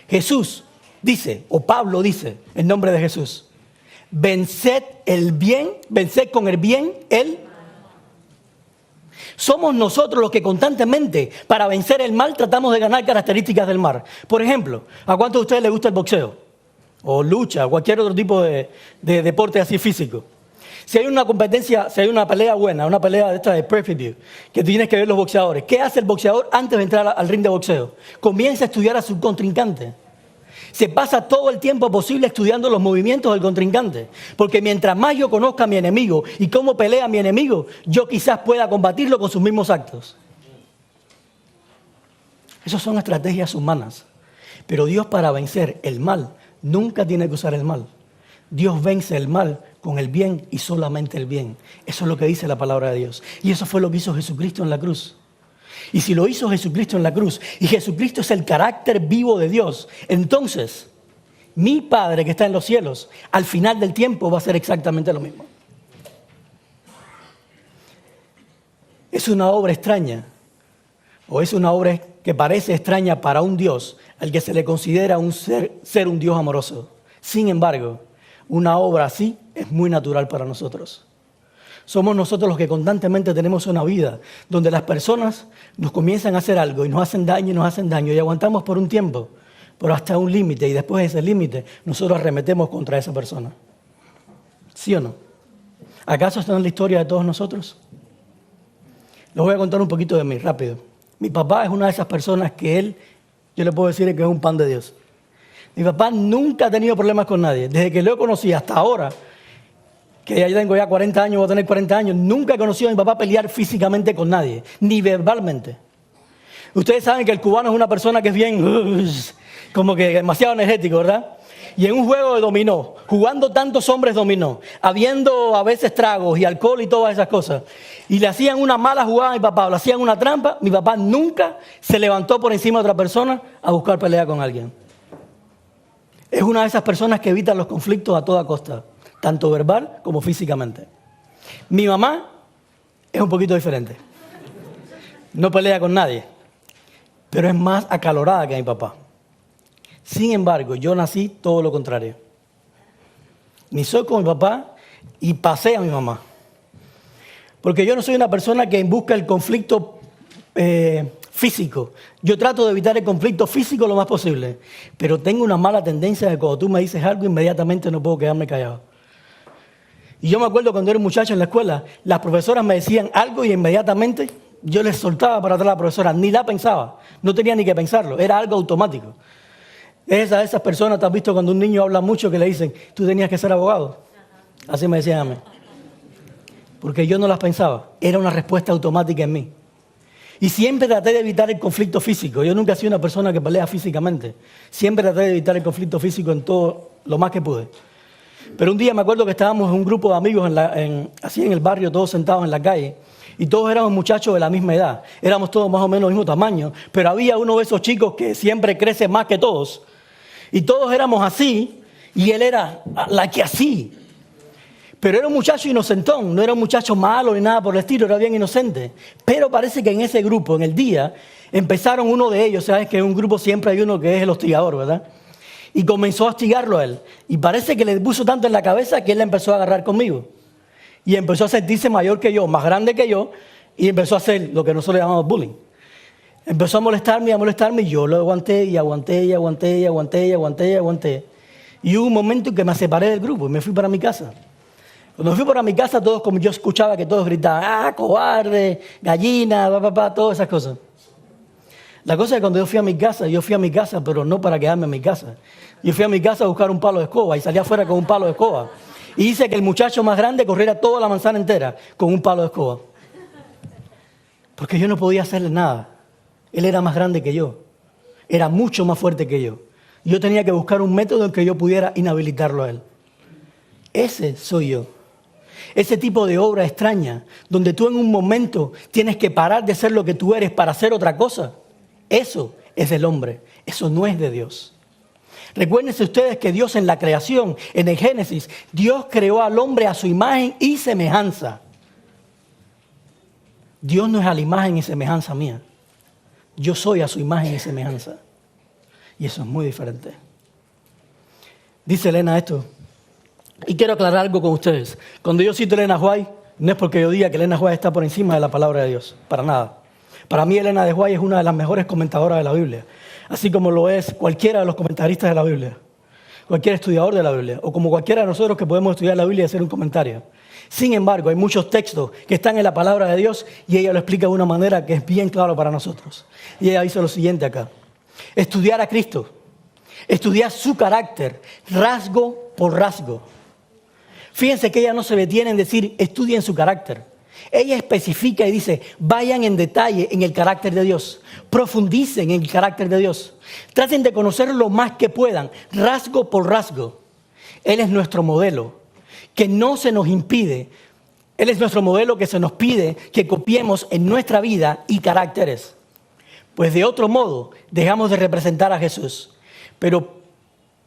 [SPEAKER 4] Jesús dice, o Pablo dice, en nombre de Jesús, venced el bien, venced con el bien el. Somos nosotros los que constantemente, para vencer el mal, tratamos de ganar características del mal. Por ejemplo, ¿a cuántos de ustedes les gusta el boxeo? O lucha, o cualquier otro tipo de deporte así físico. Si hay una competencia, si hay una pelea buena, una pelea de esta de pay-per-view, que tienes que ver los boxeadores, ¿qué hace el boxeador antes de entrar al ring de boxeo? Comienza a estudiar a su contrincante. Se pasa todo el tiempo posible estudiando los movimientos del contrincante. Porque mientras más yo conozca a mi enemigo y cómo pelea mi enemigo, yo quizás pueda combatirlo con sus mismos actos. Esas son estrategias humanas. Pero Dios, para vencer el mal, nunca tiene que usar el mal. Dios vence el mal con el bien y solamente el bien. Eso es lo que dice la palabra de Dios. Y eso fue lo que hizo Jesucristo en la cruz. Y si lo hizo Jesucristo en la cruz, y Jesucristo es el carácter vivo de Dios, entonces mi Padre que está en los cielos, al final del tiempo va a hacer exactamente lo mismo. Es una obra extraña, o es una obra que parece extraña para un Dios al que se le considera ser un Dios amoroso. Sin embargo, una obra así es muy natural para nosotros. Somos nosotros los que constantemente tenemos una vida donde las personas nos comienzan a hacer algo y nos hacen daño y aguantamos por un tiempo, pero hasta un límite, y después de ese límite nosotros arremetemos contra esa persona. ¿Sí o no? ¿Acaso está en la historia de todos nosotros? Les voy a contar un poquito de mí, rápido. Mi papá es una de esas personas que yo le puedo decir que es un pan de Dios. Mi papá nunca ha tenido problemas con nadie. Desde que lo conocí hasta ahora, que ya tengo 40 años, voy a tener 40 años, nunca he conocido a mi papá pelear físicamente con nadie, ni verbalmente. Ustedes saben que el cubano es una persona que es bien, como que demasiado energético, ¿verdad? Y en un juego de dominó, jugando tantos hombres dominó, habiendo a veces tragos y alcohol y todas esas cosas, y le hacían una mala jugada a mi papá, o le hacían una trampa, mi papá nunca se levantó por encima de otra persona a buscar pelea con alguien. Es una de esas personas que evitan los conflictos a toda costa, tanto verbal como físicamente. Mi mamá es un poquito diferente. No pelea con nadie, pero es más acalorada que mi papá. Sin embargo, yo nací todo lo contrario. Ni soy como mi papá y pasé a mi mamá. Porque yo no soy una persona que busca el conflicto físico. Yo trato de evitar el conflicto físico lo más posible. Pero tengo una mala tendencia de cuando tú me dices algo, inmediatamente no puedo quedarme callado. Y yo me acuerdo cuando era un muchacho en la escuela, las profesoras me decían algo y inmediatamente yo les soltaba para atrás a la profesora. Ni la pensaba, no tenía ni que pensarlo, era algo automático. Esas personas, ¿te has visto cuando un niño habla mucho que le dicen, tú tenías que ser abogado? Así me decían a mí. porque yo no las pensaba. Era una respuesta automática en mí. Y siempre traté de evitar el conflicto físico. Yo nunca he sido una persona que pelea físicamente. Siempre traté de evitar el conflicto físico en todo lo más que pude. Pero un día me acuerdo que estábamos en un grupo de amigos así en el barrio, todos sentados en la calle. Y todos éramos muchachos de la misma edad. Éramos todos más o menos del mismo tamaño. Pero había uno de esos chicos que siempre crece más que todos. Y todos éramos así. Y él era la que así. Pero era un muchacho inocentón. No era un muchacho malo ni nada por el estilo. Era bien inocente. Pero parece que en ese grupo, en el día, empezaron uno de ellos. Sabes que en un grupo siempre hay uno que es el hostigador, ¿verdad? Y comenzó a hostigarlo a él. Y parece que le puso tanto en la cabeza que él le empezó a agarrar conmigo. Y empezó a sentirse mayor que yo, más grande que yo, y empezó a hacer lo que nosotros llamamos bullying. Empezó a molestarme, y yo lo aguanté, y aguanté. Y hubo un momento en que me separé del grupo y me fui para mi casa. Cuando me fui para mi casa, como yo escuchaba que todos gritaban, ¡ah, cobarde, gallina, todas esas cosas. La cosa es que cuando yo fui a mi casa, pero no para quedarme en mi casa. Yo fui a mi casa a buscar un palo de escoba y salí afuera con un palo de escoba. Y hice que el muchacho más grande corriera toda la manzana entera con un palo de escoba. Porque yo no podía hacerle nada. Él era más grande que yo. Era mucho más fuerte que yo. Yo tenía que buscar un método en que yo pudiera inhabilitarlo a él. Ese soy yo. Ese tipo de obra extraña, donde tú en un momento tienes que parar de ser lo que tú eres para hacer otra cosa. Eso es del hombre. Eso no es de Dios. Recuérdense ustedes que Dios en la creación, en el Génesis, Dios creó al hombre a su imagen y semejanza. Dios no es a la imagen y semejanza mía. Yo soy a su imagen y semejanza. Y eso es muy diferente. Dice Elena esto. Y quiero aclarar algo con ustedes. Cuando yo cito a Elena White, no es porque yo diga que Elena White está por encima de la palabra de Dios. Para nada. Para mí Elena de White es una de las mejores comentadoras de la Biblia. Así como lo es cualquiera de los comentaristas de la Biblia, cualquier estudiador de la Biblia, o como cualquiera de nosotros que podemos estudiar la Biblia y hacer un comentario. Sin embargo, hay muchos textos que están en la palabra de Dios y ella lo explica de una manera que es bien claro para nosotros. Y ella dice lo siguiente acá. Estudiar a Cristo, estudiar su carácter, rasgo por rasgo. Fíjense que ella no se detiene en decir estudien su carácter. Ella especifica y dice, vayan en detalle en el carácter de Dios. Profundicen en el carácter de Dios. Traten de conocer lo más que puedan, rasgo por rasgo. Él es nuestro modelo, que no se nos impide. Él es nuestro modelo que se nos pide que copiemos en nuestra vida y caracteres. Pues de otro modo, dejamos de representar a Jesús, pero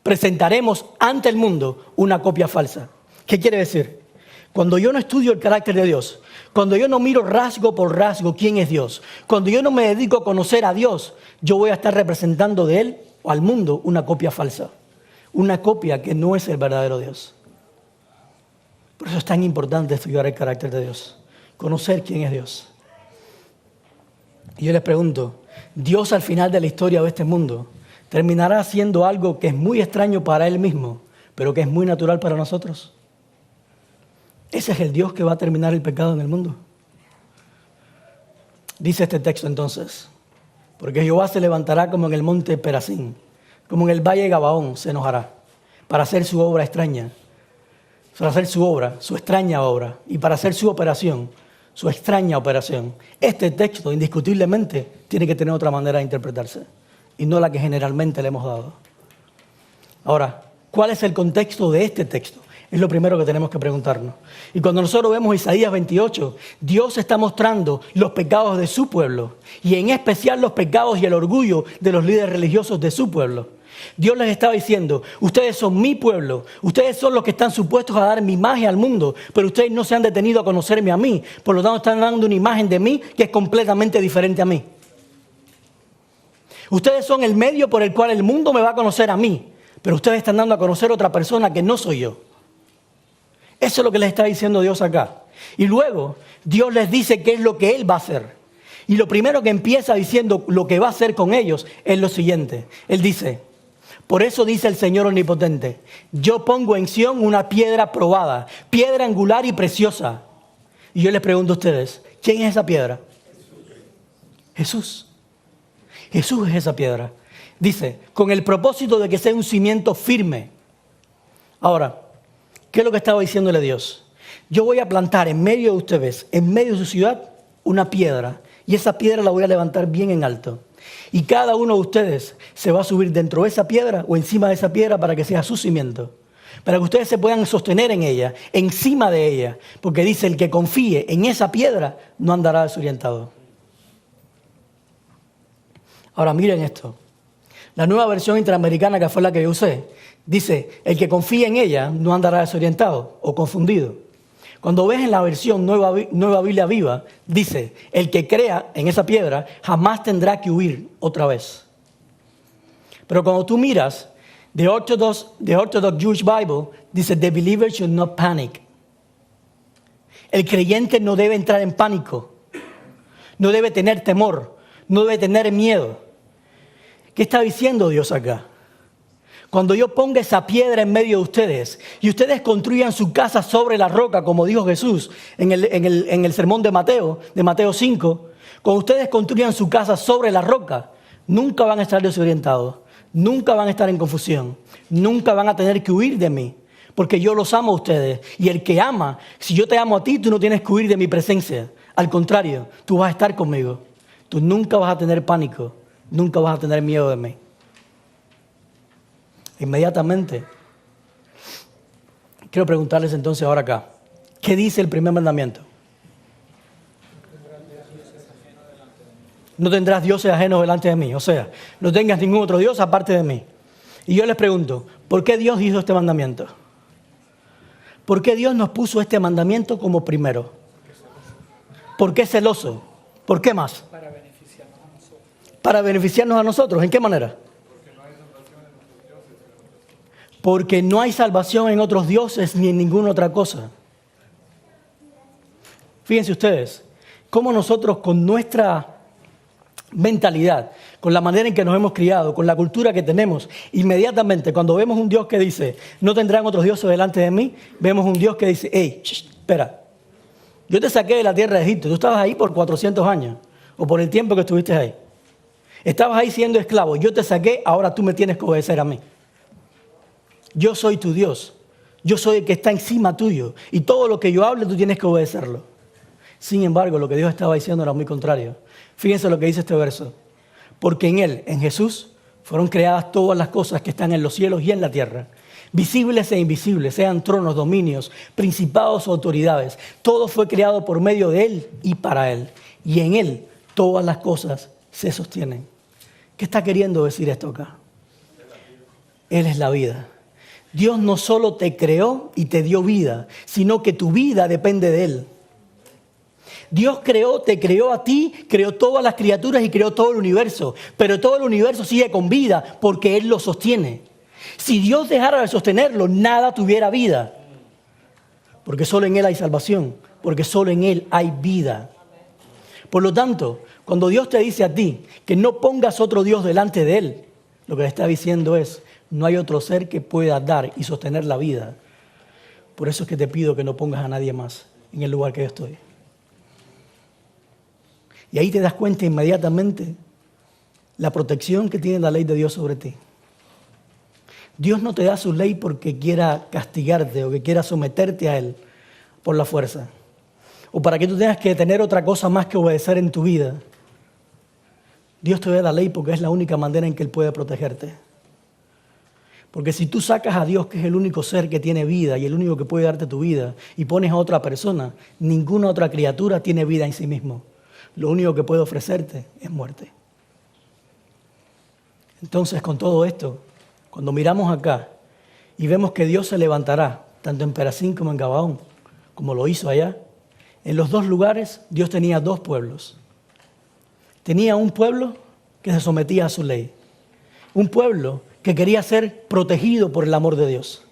[SPEAKER 4] presentaremos ante el mundo una copia falsa. ¿Qué quiere decir? Cuando yo no estudio el carácter de Dios, cuando yo no miro rasgo por rasgo quién es Dios, cuando yo no me dedico a conocer a Dios, yo voy a estar representando de Él o al mundo una copia falsa, una copia que no es el verdadero Dios. Por eso es tan importante estudiar el carácter de Dios, conocer quién es Dios. Y yo les pregunto, ¿Dios al final de la historia de este mundo terminará haciendo algo que es muy extraño para Él mismo, pero que es muy natural para nosotros? ¿Ese es el Dios que va a terminar el pecado en el mundo? Dice este texto entonces, porque Jehová se levantará como en el monte Perazín, como en el valle de Gabaón se enojará, para hacer su obra extraña, para hacer su obra, su extraña obra, y para hacer su operación, su extraña operación. Este texto indiscutiblemente tiene que tener otra manera de interpretarse, y no la que generalmente le hemos dado. Ahora, ¿cuál es el contexto de este texto? Es lo primero que tenemos que preguntarnos. Y cuando nosotros vemos Isaías 28, Dios está mostrando los pecados de su pueblo y en especial los pecados y el orgullo de los líderes religiosos de su pueblo. Dios les estaba diciendo, ustedes son mi pueblo, ustedes son los que están supuestos a dar mi imagen al mundo, pero ustedes no se han detenido a conocerme a mí, por lo tanto están dando una imagen de mí que es completamente diferente a mí. Ustedes son el medio por el cual el mundo me va a conocer a mí, pero ustedes están dando a conocer a otra persona que no soy yo. Eso es lo que les está diciendo Dios acá. Y luego Dios les dice qué es lo que Él va a hacer. Y lo primero que empieza diciendo lo que va a hacer con ellos es lo siguiente. Él dice, por eso dice el Señor Omnipotente, yo pongo en Sión una piedra probada, piedra angular y preciosa. Y yo les pregunto a ustedes, ¿quién es esa piedra? Jesús. Jesús es esa piedra. Dice, con el propósito de que sea un cimiento firme. Ahora, ¿qué es lo que estaba diciéndole Dios? yo voy a plantar en medio de ustedes, en medio de su ciudad, una piedra. Y esa piedra la voy a levantar bien en alto. Y cada uno de ustedes se va a subir dentro de esa piedra o encima de esa piedra para que sea su cimiento. Para que ustedes se puedan sostener en ella, encima de ella. Porque dice, el que confíe en esa piedra no andará desorientado. Ahora miren esto. La nueva versión interamericana, que fue la que yo usé, dice, el que confíe en ella no andará desorientado o confundido. Cuando ves en la versión Nueva Biblia Viva, dice, el que crea en esa piedra jamás tendrá que huir otra vez. Pero cuando tú miras the Orthodox Jewish Bible, dice, the believer should not panic. El creyente no debe entrar en pánico, no debe tener temor, no debe tener miedo. ¿Qué está diciendo Dios acá? Cuando yo ponga esa piedra en medio de ustedes y ustedes construyan su casa sobre la roca, como dijo Jesús en el sermón de Mateo 5, cuando ustedes construyan su casa sobre la roca, nunca van a estar desorientados, nunca van a estar en confusión, nunca van a tener que huir de mí, porque yo los amo a ustedes. Y el que ama, si yo te amo a ti, tú no tienes que huir de mi presencia. Al contrario, tú vas a estar conmigo. Tú nunca vas a tener pánico, nunca vas a tener miedo de mí. Inmediatamente, quiero preguntarles entonces ahora acá, ¿qué dice el primer mandamiento? No tendrás dioses ajenos delante de mí, o sea, no tengas ningún otro Dios aparte de mí. Y yo les pregunto, ¿por qué Dios hizo este mandamiento? ¿Por qué Dios nos puso este mandamiento como primero? ¿Por qué celoso? ¿Por qué más? Para beneficiarnos a nosotros. ¿En qué manera? Porque no hay salvación en otros dioses ni en ninguna otra cosa. Fíjense ustedes, cómo nosotros con nuestra mentalidad, con la manera en que nos hemos criado, con la cultura que tenemos, inmediatamente cuando vemos un Dios que dice, no tendrán otros dioses delante de mí, vemos un Dios que dice, hey, espera, yo te saqué de la tierra de Egipto, tú estabas ahí por 400 años, o por el tiempo que estuviste ahí. Estabas ahí siendo esclavo, yo te saqué, ahora tú me tienes que obedecer a mí. Yo soy tu Dios, yo soy el que está encima tuyo y todo lo que yo hable tú tienes que obedecerlo. Sin embargo, lo que Dios estaba diciendo era muy contrario. Fíjense lo que dice este verso. Porque en Él, en Jesús, fueron creadas todas las cosas que están en los cielos y en la tierra, visibles e invisibles, sean tronos, dominios, principados o autoridades. Todo fue creado por medio de Él y para Él. Y en Él todas las cosas se sostienen. ¿Qué está queriendo decir esto acá? Él es la vida. Dios no solo te creó y te dio vida, sino que tu vida depende de Él. Dios te creó a ti, creó todas las criaturas y creó todo el universo. Pero todo el universo sigue con vida porque Él lo sostiene. Si Dios dejara de sostenerlo, nada tuviera vida. Porque solo en Él hay salvación, porque solo en Él hay vida. Por lo tanto, cuando Dios te dice a ti que no pongas otro Dios delante de Él, lo que le está diciendo es, no hay otro ser que pueda dar y sostener la vida. Por eso es que te pido que no pongas a nadie más en el lugar que yo estoy. Y ahí te das cuenta inmediatamente la protección que tiene la ley de Dios sobre ti. Dios no te da su ley porque quiera castigarte o que quiera someterte a Él por la fuerza. O para que tú tengas que tener otra cosa más que obedecer en tu vida. Dios te da la ley porque es la única manera en que Él puede protegerte. Porque si tú sacas a Dios, que es el único ser que tiene vida y el único que puede darte tu vida, y pones a otra persona, ninguna otra criatura tiene vida en sí mismo. Lo único que puede ofrecerte es muerte. Entonces, con todo esto, cuando miramos acá y vemos que Dios se levantará, tanto en Perazim como en Gabaón, como lo hizo allá, en los dos lugares Dios tenía dos pueblos. Tenía un pueblo que se sometía a su ley. Un pueblo que quería ser protegido por el amor de Dios.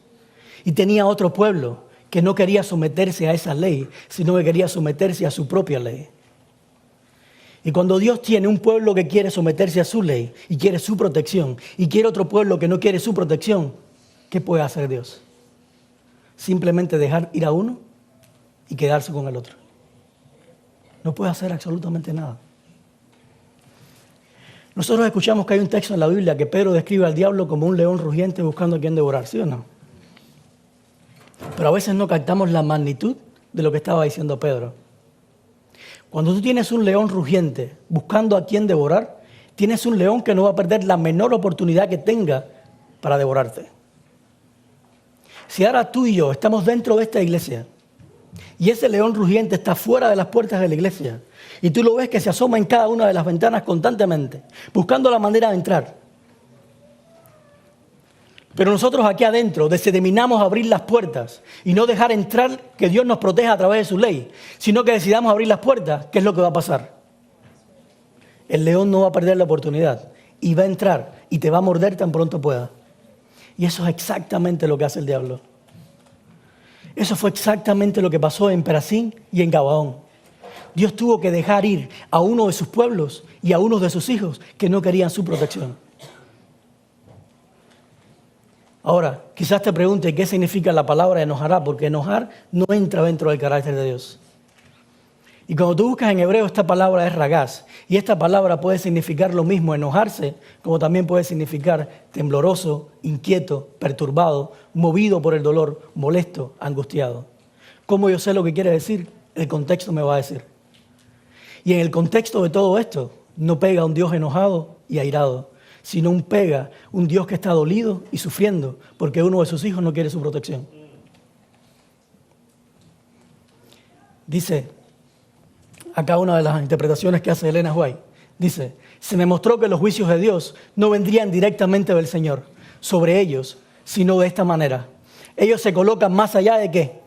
[SPEAKER 4] Y tenía otro pueblo que no quería someterse a esa ley, sino que quería someterse a su propia ley. Y cuando Dios tiene un pueblo que quiere someterse a su ley y quiere su protección, y quiere otro pueblo que no quiere su protección, ¿qué puede hacer Dios? Simplemente dejar ir a uno y quedarse con el otro. No puede hacer absolutamente nada. Nosotros escuchamos que hay un texto en la Biblia que Pedro describe al diablo como un león rugiente buscando a quien devorar, ¿sí o no? Pero a veces no captamos la magnitud de lo que estaba diciendo Pedro. Cuando tú tienes un león rugiente buscando a quien devorar, tienes un león que no va a perder la menor oportunidad que tenga para devorarte. Si ahora tú y yo estamos dentro de esta iglesia y ese león rugiente está fuera de las puertas de la iglesia y tú lo ves que se asoma en cada una de las ventanas constantemente, buscando la manera de entrar. Pero nosotros aquí adentro determinamos abrir las puertas y no dejar entrar que Dios nos proteja a través de su ley, sino que decidamos abrir las puertas. ¿Qué es lo que va a pasar? El león no va a perder la oportunidad y va a entrar y te va a morder tan pronto pueda. Y eso es exactamente lo que hace el diablo. Eso fue exactamente lo que pasó en Perazín y en Gabaón. Dios tuvo que dejar ir a uno de sus pueblos y a uno de sus hijos que no querían su protección. Ahora, quizás te pregunte qué significa la palabra enojará, porque enojar no entra dentro del carácter de Dios. Y cuando tú buscas en hebreo, esta palabra es ragaz, y esta palabra puede significar lo mismo, enojarse, como también puede significar tembloroso, inquieto, perturbado, movido por el dolor, molesto, angustiado. ¿Cómo yo sé lo que quiere decir? El contexto me va a decir. Y en el contexto de todo esto, no pega un Dios enojado y airado, sino un Dios que está dolido y sufriendo porque uno de sus hijos no quiere su protección. Dice, acá una de las interpretaciones que hace Elena White, dice, se me mostró que los juicios de Dios no vendrían directamente del Señor sobre ellos, sino de esta manera. Ellos se colocan más allá de ¿qué?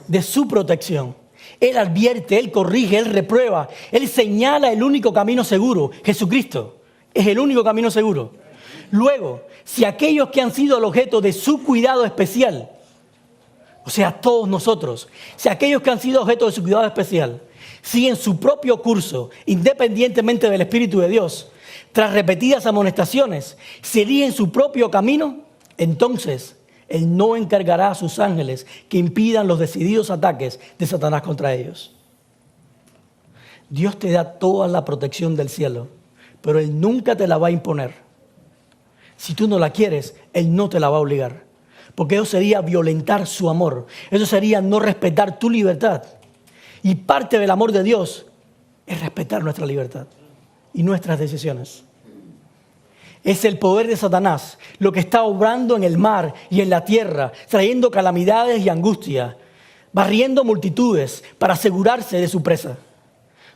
[SPEAKER 4] De su protección. Él advierte, Él corrige, Él reprueba, Él señala el único camino seguro, Jesucristo. Es el único camino seguro. Luego, si aquellos que han sido el objeto de su cuidado especial, o sea, todos nosotros, si aquellos que han sido objeto de su cuidado especial siguen su propio curso, independientemente del Espíritu de Dios, tras repetidas amonestaciones, si eligen su propio camino, entonces Él no encargará a sus ángeles que impidan los decididos ataques de Satanás contra ellos. Dios te da toda la protección del cielo, pero Él nunca te la va a imponer. Si tú no la quieres, Él no te la va a obligar. Porque eso sería violentar su amor. Eso sería no respetar tu libertad. Y parte del amor de Dios es respetar nuestra libertad y nuestras decisiones. Es el poder de Satanás lo que está obrando en el mar y en la tierra, trayendo calamidades y angustia, barriendo multitudes para asegurarse de su presa.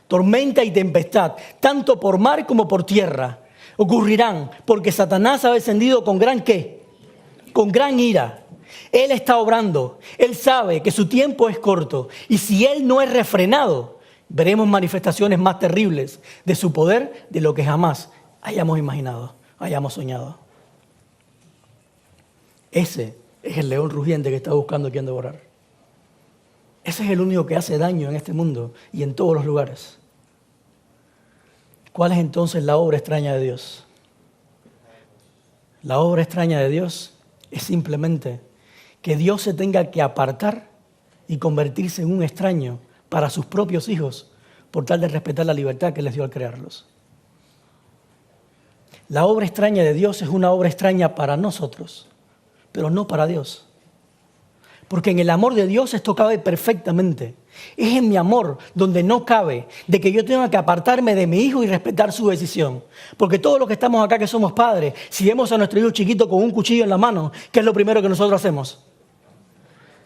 [SPEAKER 4] Tormenta y tempestad, tanto por mar como por tierra, ocurrirán porque Satanás ha descendido con gran ¿qué? Con gran ira. Él está obrando. Él sabe que su tiempo es corto. Y si Él no es refrenado, veremos manifestaciones más terribles de su poder de lo que jamás hayamos imaginado, hayamos soñado. Ese es el león rugiente que está buscando a quien devorar. Ese es el único que hace daño en este mundo y en todos los lugares. ¿Cuál es entonces la obra extraña de Dios? La obra extraña de Dios es simplemente que Dios se tenga que apartar y convertirse en un extraño para sus propios hijos por tal de respetar la libertad que les dio al crearlos. La obra extraña de Dios es una obra extraña para nosotros, pero no para Dios. Porque en el amor de Dios esto cabe perfectamente. Es en mi amor donde no cabe de que yo tenga que apartarme de mi hijo y respetar su decisión. Porque todos los que estamos acá que somos padres, si vemos a nuestro hijo chiquito con un cuchillo en la mano, ¿qué es lo primero que nosotros hacemos?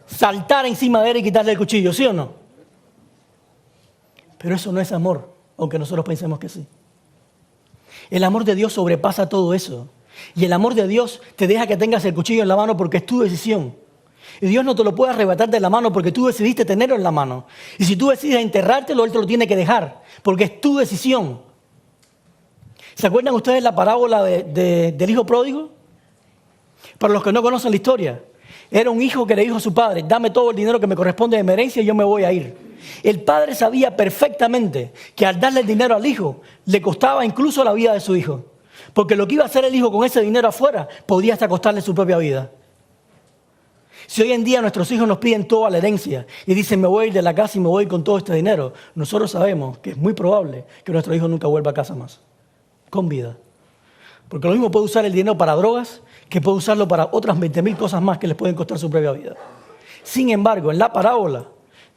[SPEAKER 4] Saltar encima de él y quitarle el cuchillo, ¿sí o no? Pero eso no es amor, aunque nosotros pensemos que sí. El amor de Dios sobrepasa todo eso. Y el amor de Dios te deja que tengas el cuchillo en la mano porque es tu decisión. Y Dios no te lo puede arrebatar de la mano porque tú decidiste tenerlo en la mano. Y si tú decides enterrártelo, Él te lo tiene que dejar porque es tu decisión. ¿Se acuerdan ustedes la parábola del hijo pródigo? Para los que no conocen la historia, era un hijo que le dijo a su padre, dame todo el dinero que me corresponde de mi herencia y yo me voy a ir. El padre sabía perfectamente que al darle el dinero al hijo, le costaba incluso la vida de su hijo. Porque lo que iba a hacer el hijo con ese dinero afuera, podía hasta costarle su propia vida. Si hoy en día nuestros hijos nos piden toda la herencia y dicen me voy a ir de la casa y me voy a ir con todo este dinero, nosotros sabemos que es muy probable que nuestro hijo nunca vuelva a casa más, con vida. Porque lo mismo puede usar el dinero para drogas que puede usarlo para otras 20.000 cosas más que les pueden costar su propia vida. Sin embargo, en la parábola,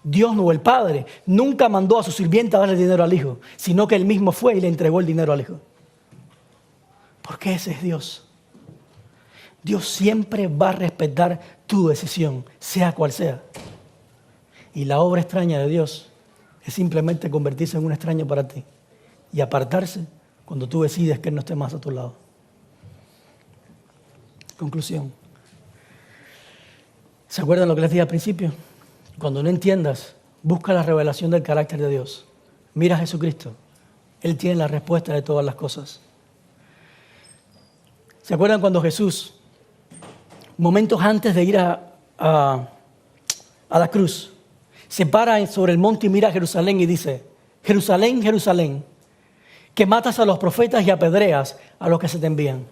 [SPEAKER 4] Dios o el Padre nunca mandó a su sirviente a darle dinero al hijo, sino que él mismo fue y le entregó el dinero al hijo. Porque ese es Dios. Dios siempre va a respetar tu decisión, sea cual sea. Y la obra extraña de Dios es simplemente convertirse en un extraño para ti y apartarse cuando tú decides que Él no esté más a tu lado. Conclusión. ¿Se acuerdan lo que les dije al principio? Cuando no entiendas, busca la revelación del carácter de Dios. Mira a Jesucristo. Él tiene la respuesta de todas las cosas. ¿Se acuerdan cuando Jesús, momentos antes de ir a la cruz, se para sobre el monte y mira a Jerusalén y dice: Jerusalén, Jerusalén, que matas a los profetas y apedreas a los que se te envían?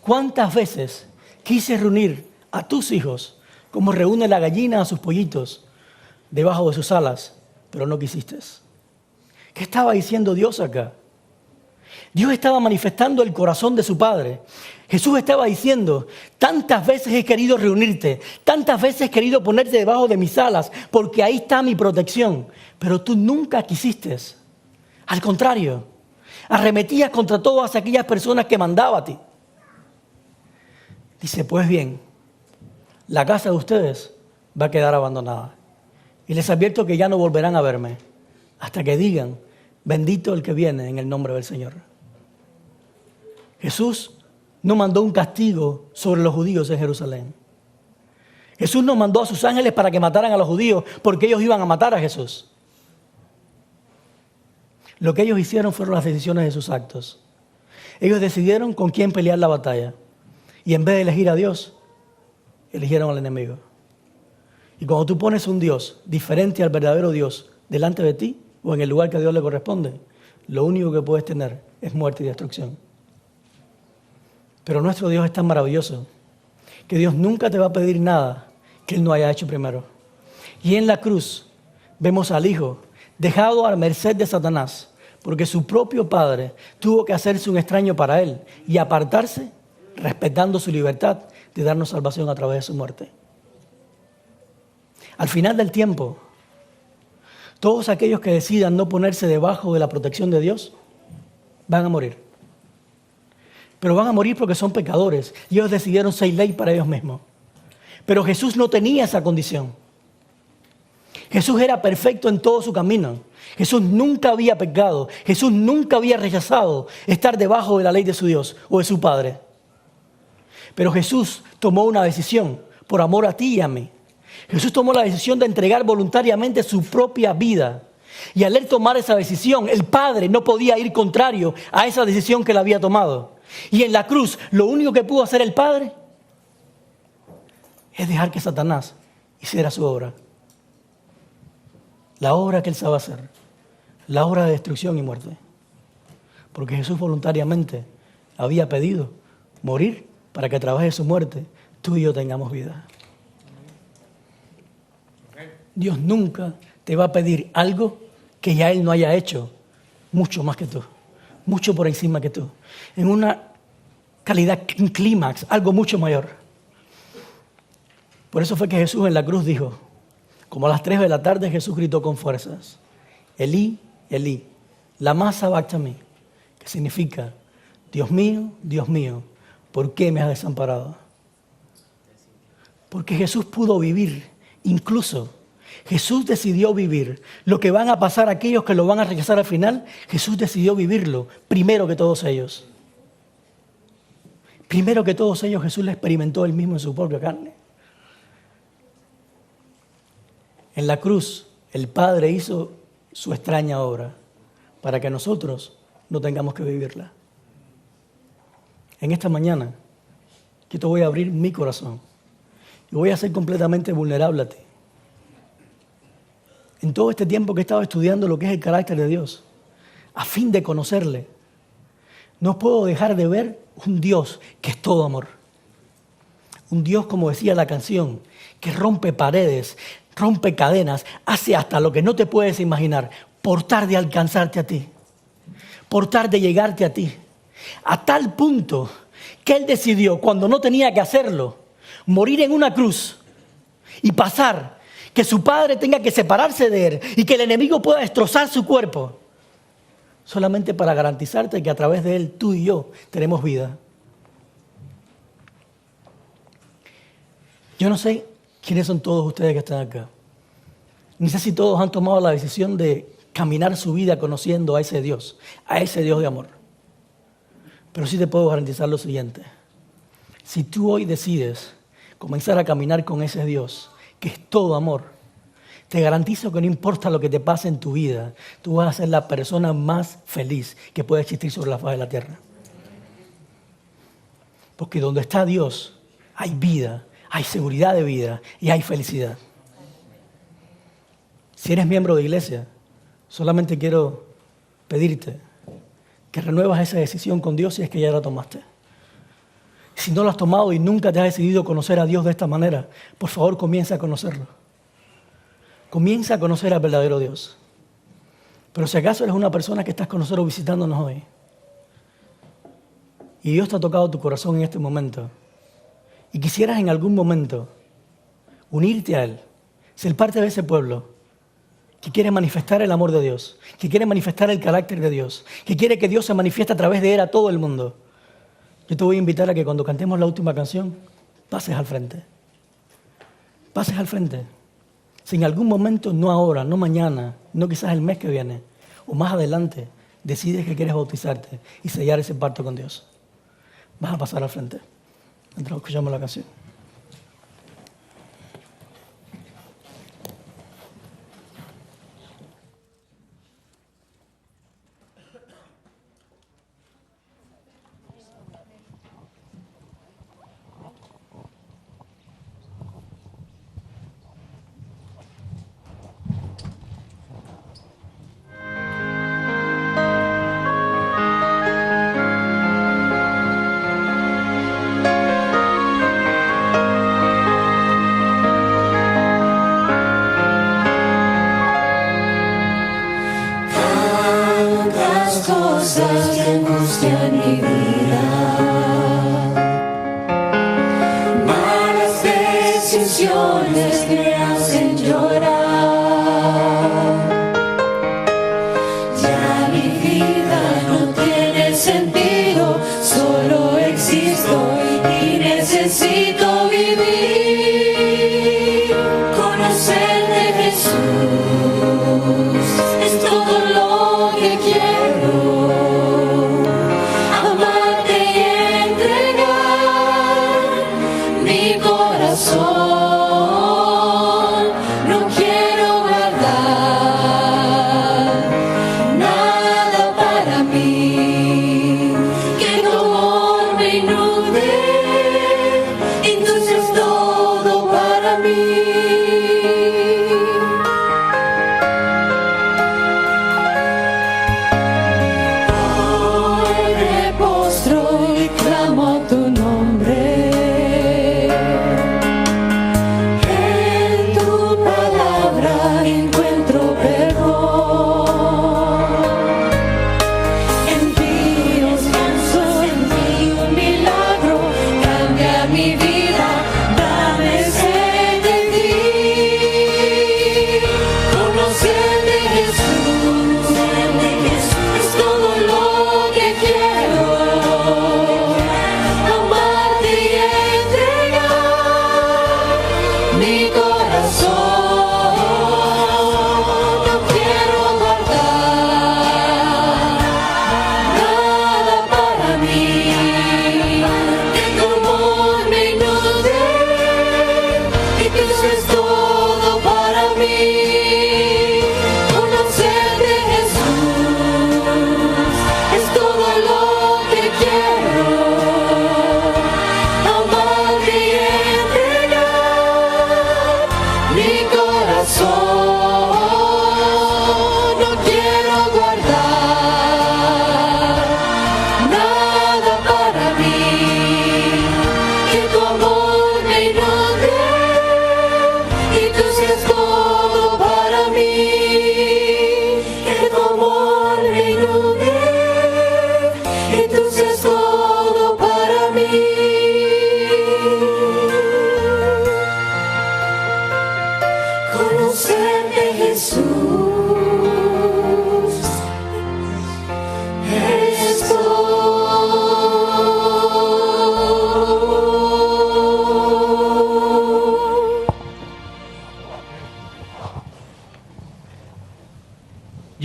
[SPEAKER 4] ¿Cuántas veces quise reunir a tus hijos como reúne la gallina a sus pollitos debajo de sus alas, pero no quisiste? ¿Qué estaba diciendo Dios acá? Dios estaba manifestando el corazón de su Padre. Jesús estaba diciendo: tantas veces he querido reunirte, tantas veces he querido ponerte debajo de mis alas, porque ahí está mi protección, pero tú nunca quisiste. Al contrario, arremetías contra todas aquellas personas que mandaba a ti. Dice: pues bien, la casa de ustedes va a quedar abandonada. Y les advierto que ya no volverán a verme hasta que digan: bendito el que viene en el nombre del Señor. Jesús no mandó un castigo sobre los judíos en Jerusalén. Jesús no mandó a sus ángeles para que mataran a los judíos porque ellos iban a matar a Jesús. Lo que ellos hicieron fueron las decisiones de sus actos. Ellos decidieron con quién pelear la batalla. Y en vez de elegir a Dios, eligieron al enemigo. Y cuando tú pones un Dios diferente al verdadero Dios delante de ti o en el lugar que a Dios le corresponde, lo único que puedes tener es muerte y destrucción. Pero nuestro Dios es tan maravilloso que Dios nunca te va a pedir nada que Él no haya hecho primero. Y en la cruz vemos al Hijo dejado a merced de Satanás, porque su propio Padre tuvo que hacerse un extraño para Él y apartarse, respetando su libertad de darnos salvación a través de su muerte. Al final del tiempo, todos aquellos que decidan no ponerse debajo de la protección de Dios van a morir. Pero van a morir porque son pecadores y ellos decidieron ser ley para ellos mismos. Pero Jesús no tenía esa condición. Jesús era perfecto en todo su camino. Jesús nunca había pecado. Jesús nunca había rechazado estar debajo de la ley de su Dios o de su Padre. Pero Jesús tomó una decisión por amor a ti y a mí. Jesús tomó la decisión de entregar voluntariamente su propia vida. Y al él tomar esa decisión, el Padre no podía ir contrario a esa decisión que él había tomado. Y en la cruz, lo único que pudo hacer el Padre es dejar que Satanás hiciera su obra. La obra que él sabe hacer. La obra de destrucción y muerte. Porque Jesús voluntariamente había pedido morir para que a través de su muerte tú y yo tengamos vida. Dios nunca te va a pedir algo que ya Él no haya hecho mucho más que tú, mucho por encima que tú, en una calidad, un clímax, algo mucho mayor. Por eso fue que Jesús en la cruz dijo, como a las 3 de la tarde, Jesús gritó con fuerzas: Elí, Elí, lama sabactani, que significa: Dios mío, ¿por qué me has desamparado? Porque Jesús pudo vivir, incluso Jesús decidió vivir lo que van a pasar aquellos que lo van a rechazar al final. Jesús decidió vivirlo primero que todos ellos. Primero que todos ellos, Jesús lo experimentó él mismo en su propia carne. En la cruz, el Padre hizo su extraña obra para que nosotros no tengamos que vivirla. En esta mañana, yo te voy a abrir mi corazón y voy a ser completamente vulnerable a ti. En todo este tiempo que he estado estudiando lo que es el carácter de Dios, a fin de conocerle, no puedo dejar de ver un Dios que es todo amor. Un Dios, como decía la canción, que rompe paredes, rompe cadenas, hace hasta lo que no te puedes imaginar, por tal de alcanzarte a ti, por tal de llegarte a ti. A tal punto que Él decidió, cuando no tenía que hacerlo, morir en una cruz y pasar que su padre tenga que separarse de él y que el enemigo pueda destrozar su cuerpo, solamente para garantizarte que a través de él tú y yo tenemos vida. Yo no sé quiénes son todos ustedes que están acá. Ni sé si todos han tomado la decisión de caminar su vida conociendo a ese Dios de amor. Pero sí te puedo garantizar lo siguiente. Si tú hoy decides comenzar a caminar con ese Dios, que es todo amor, te garantizo que no importa lo que te pase en tu vida, tú vas a ser la persona más feliz que puede existir sobre la faz de la tierra. Porque donde está Dios hay vida, hay seguridad de vida y hay felicidad. Si eres miembro de iglesia, solamente quiero pedirte que renuevas esa decisión con Dios si es que ya la tomaste. Si no lo has tomado y nunca te has decidido conocer a Dios de esta manera, por favor comienza a conocerlo. Comienza a conocer al verdadero Dios. Pero si acaso eres una persona que estás con nosotros visitándonos hoy y Dios te ha tocado tu corazón en este momento y quisieras en algún momento unirte a Él, ser parte de ese pueblo que quiere manifestar el amor de Dios, que quiere manifestar el carácter de Dios, que quiere que Dios se manifieste a través de Él a todo el mundo, yo te voy a invitar a que cuando cantemos la última canción, pases al frente. Pases al frente. Si en algún momento, no ahora, no mañana, no quizás el mes que viene, o más adelante, decides que quieres bautizarte y sellar ese pacto con Dios, vas a pasar al frente. Mientras escuchamos la canción.
[SPEAKER 1] Cosas que angustian mi vida, malas decisiones que me hacen llorar. Ya mi vida no tiene sentido, solo existo y necesito vivir. Conocer de Jesús es todo lo que quiero. No quiero guardar nada para mí, que tu amor me inunde, entonces todo para mí. Hoy me postro y clamo tu nombre. Conocer de Jesús es todo lo que quiero.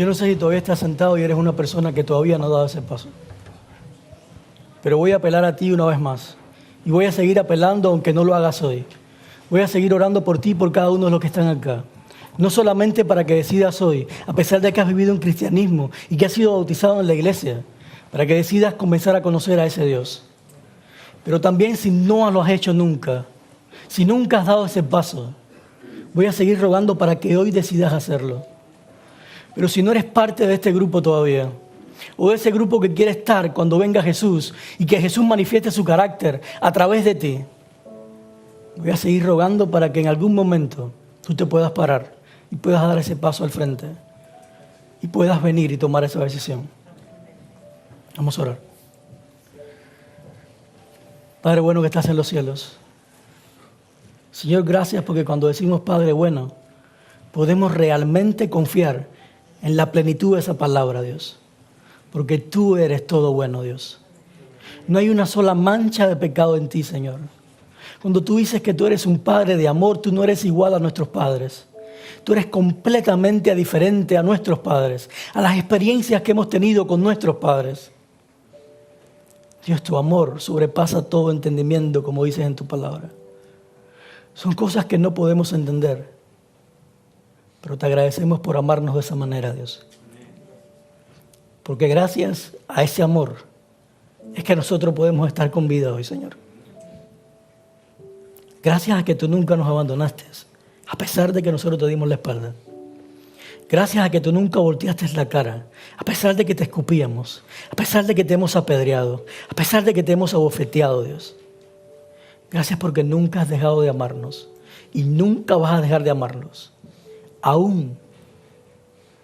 [SPEAKER 4] Yo no sé si todavía estás sentado y eres una persona que todavía no ha dado ese paso. Pero voy a apelar a ti una vez más. Y voy a seguir apelando aunque no lo hagas hoy. Voy a seguir orando por ti y por cada uno de los que están acá. No solamente para que decidas hoy, a pesar de que has vivido un cristianismo y que has sido bautizado en la iglesia, para que decidas comenzar a conocer a ese Dios. Pero también si no lo has hecho nunca, si nunca has dado ese paso, voy a seguir rogando para que hoy decidas hacerlo. Pero si no eres parte de este grupo todavía, o de ese grupo que quiere estar cuando venga Jesús y que Jesús manifieste su carácter a través de ti, voy a seguir rogando para que en algún momento tú te puedas parar y puedas dar ese paso al frente y puedas venir y tomar esa decisión. Vamos a orar. Padre bueno que estás en los cielos. Señor, gracias porque cuando decimos Padre bueno, podemos realmente confiar en la plenitud de esa palabra, Dios. Porque tú eres todo bueno, Dios. No hay una sola mancha de pecado en ti, Señor. Cuando tú dices que tú eres un Padre de amor, tú no eres igual a nuestros padres. Tú eres completamente diferente a nuestros padres, a las experiencias que hemos tenido con nuestros padres. Dios, tu amor sobrepasa todo entendimiento, como dices en tu palabra. Son cosas que no podemos entender, pero te agradecemos por amarnos de esa manera, Dios. Porque gracias a ese amor es que nosotros podemos estar con vida hoy, Señor. Gracias a que tú nunca nos abandonaste, a pesar de que nosotros te dimos la espalda. Gracias a que tú nunca volteaste la cara, a pesar de que te escupíamos, a pesar de que te hemos apedreado, a pesar de que te hemos abofeteado, Dios. Gracias porque nunca has dejado de amarnos y nunca vas a dejar de amarnos. Aún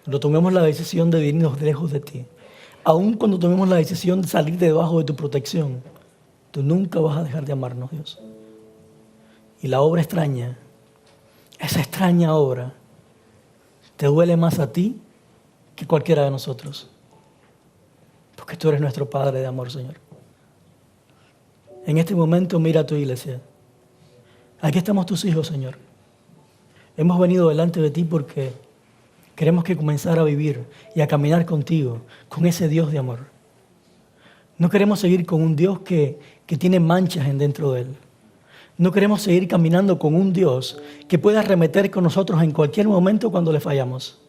[SPEAKER 4] cuando tomemos la decisión de venirnos lejos de ti, aún cuando tomemos la decisión de salir de debajo de tu protección, tú nunca vas a dejar de amarnos, Dios. Y la obra extraña, esa extraña obra, te duele más a ti que cualquiera de nosotros. Porque tú eres nuestro Padre de amor, Señor. En este momento mira a tu iglesia. Aquí estamos tus hijos, Señor. Hemos venido delante de ti porque queremos que comenzar a vivir y a caminar contigo, con ese Dios de amor. No queremos seguir con un Dios que tiene manchas dentro de él. No queremos seguir caminando con un Dios que pueda arremeter con nosotros en cualquier momento cuando le fallamos.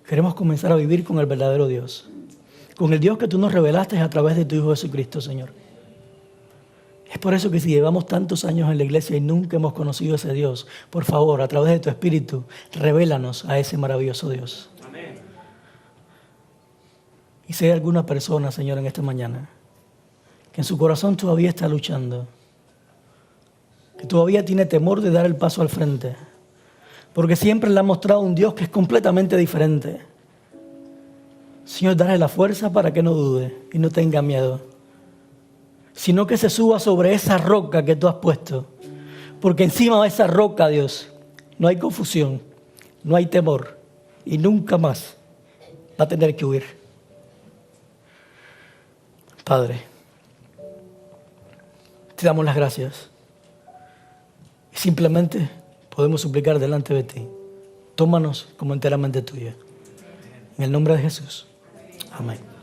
[SPEAKER 4] Queremos comenzar a vivir con el verdadero Dios, con el Dios que tú nos revelaste a través de tu Hijo Jesucristo, Señor. Es por eso que si llevamos tantos años en la iglesia y nunca hemos conocido a ese Dios, por favor, a través de tu Espíritu, revélanos a ese maravilloso Dios.
[SPEAKER 3] Amén.
[SPEAKER 4] Y si hay alguna persona, Señor, en esta mañana, que en su corazón todavía está luchando, que todavía tiene temor de dar el paso al frente, porque siempre le ha mostrado un Dios que es completamente diferente. Señor, dale la fuerza para que no dude y no tenga miedo, sino que se suba sobre esa roca que tú has puesto, porque encima de esa roca, Dios, no hay confusión, no hay temor y nunca más va a tener que huir. Padre, te damos las gracias y simplemente podemos suplicar delante de ti. Tómanos como enteramente tuya. En el nombre de Jesús. Amén.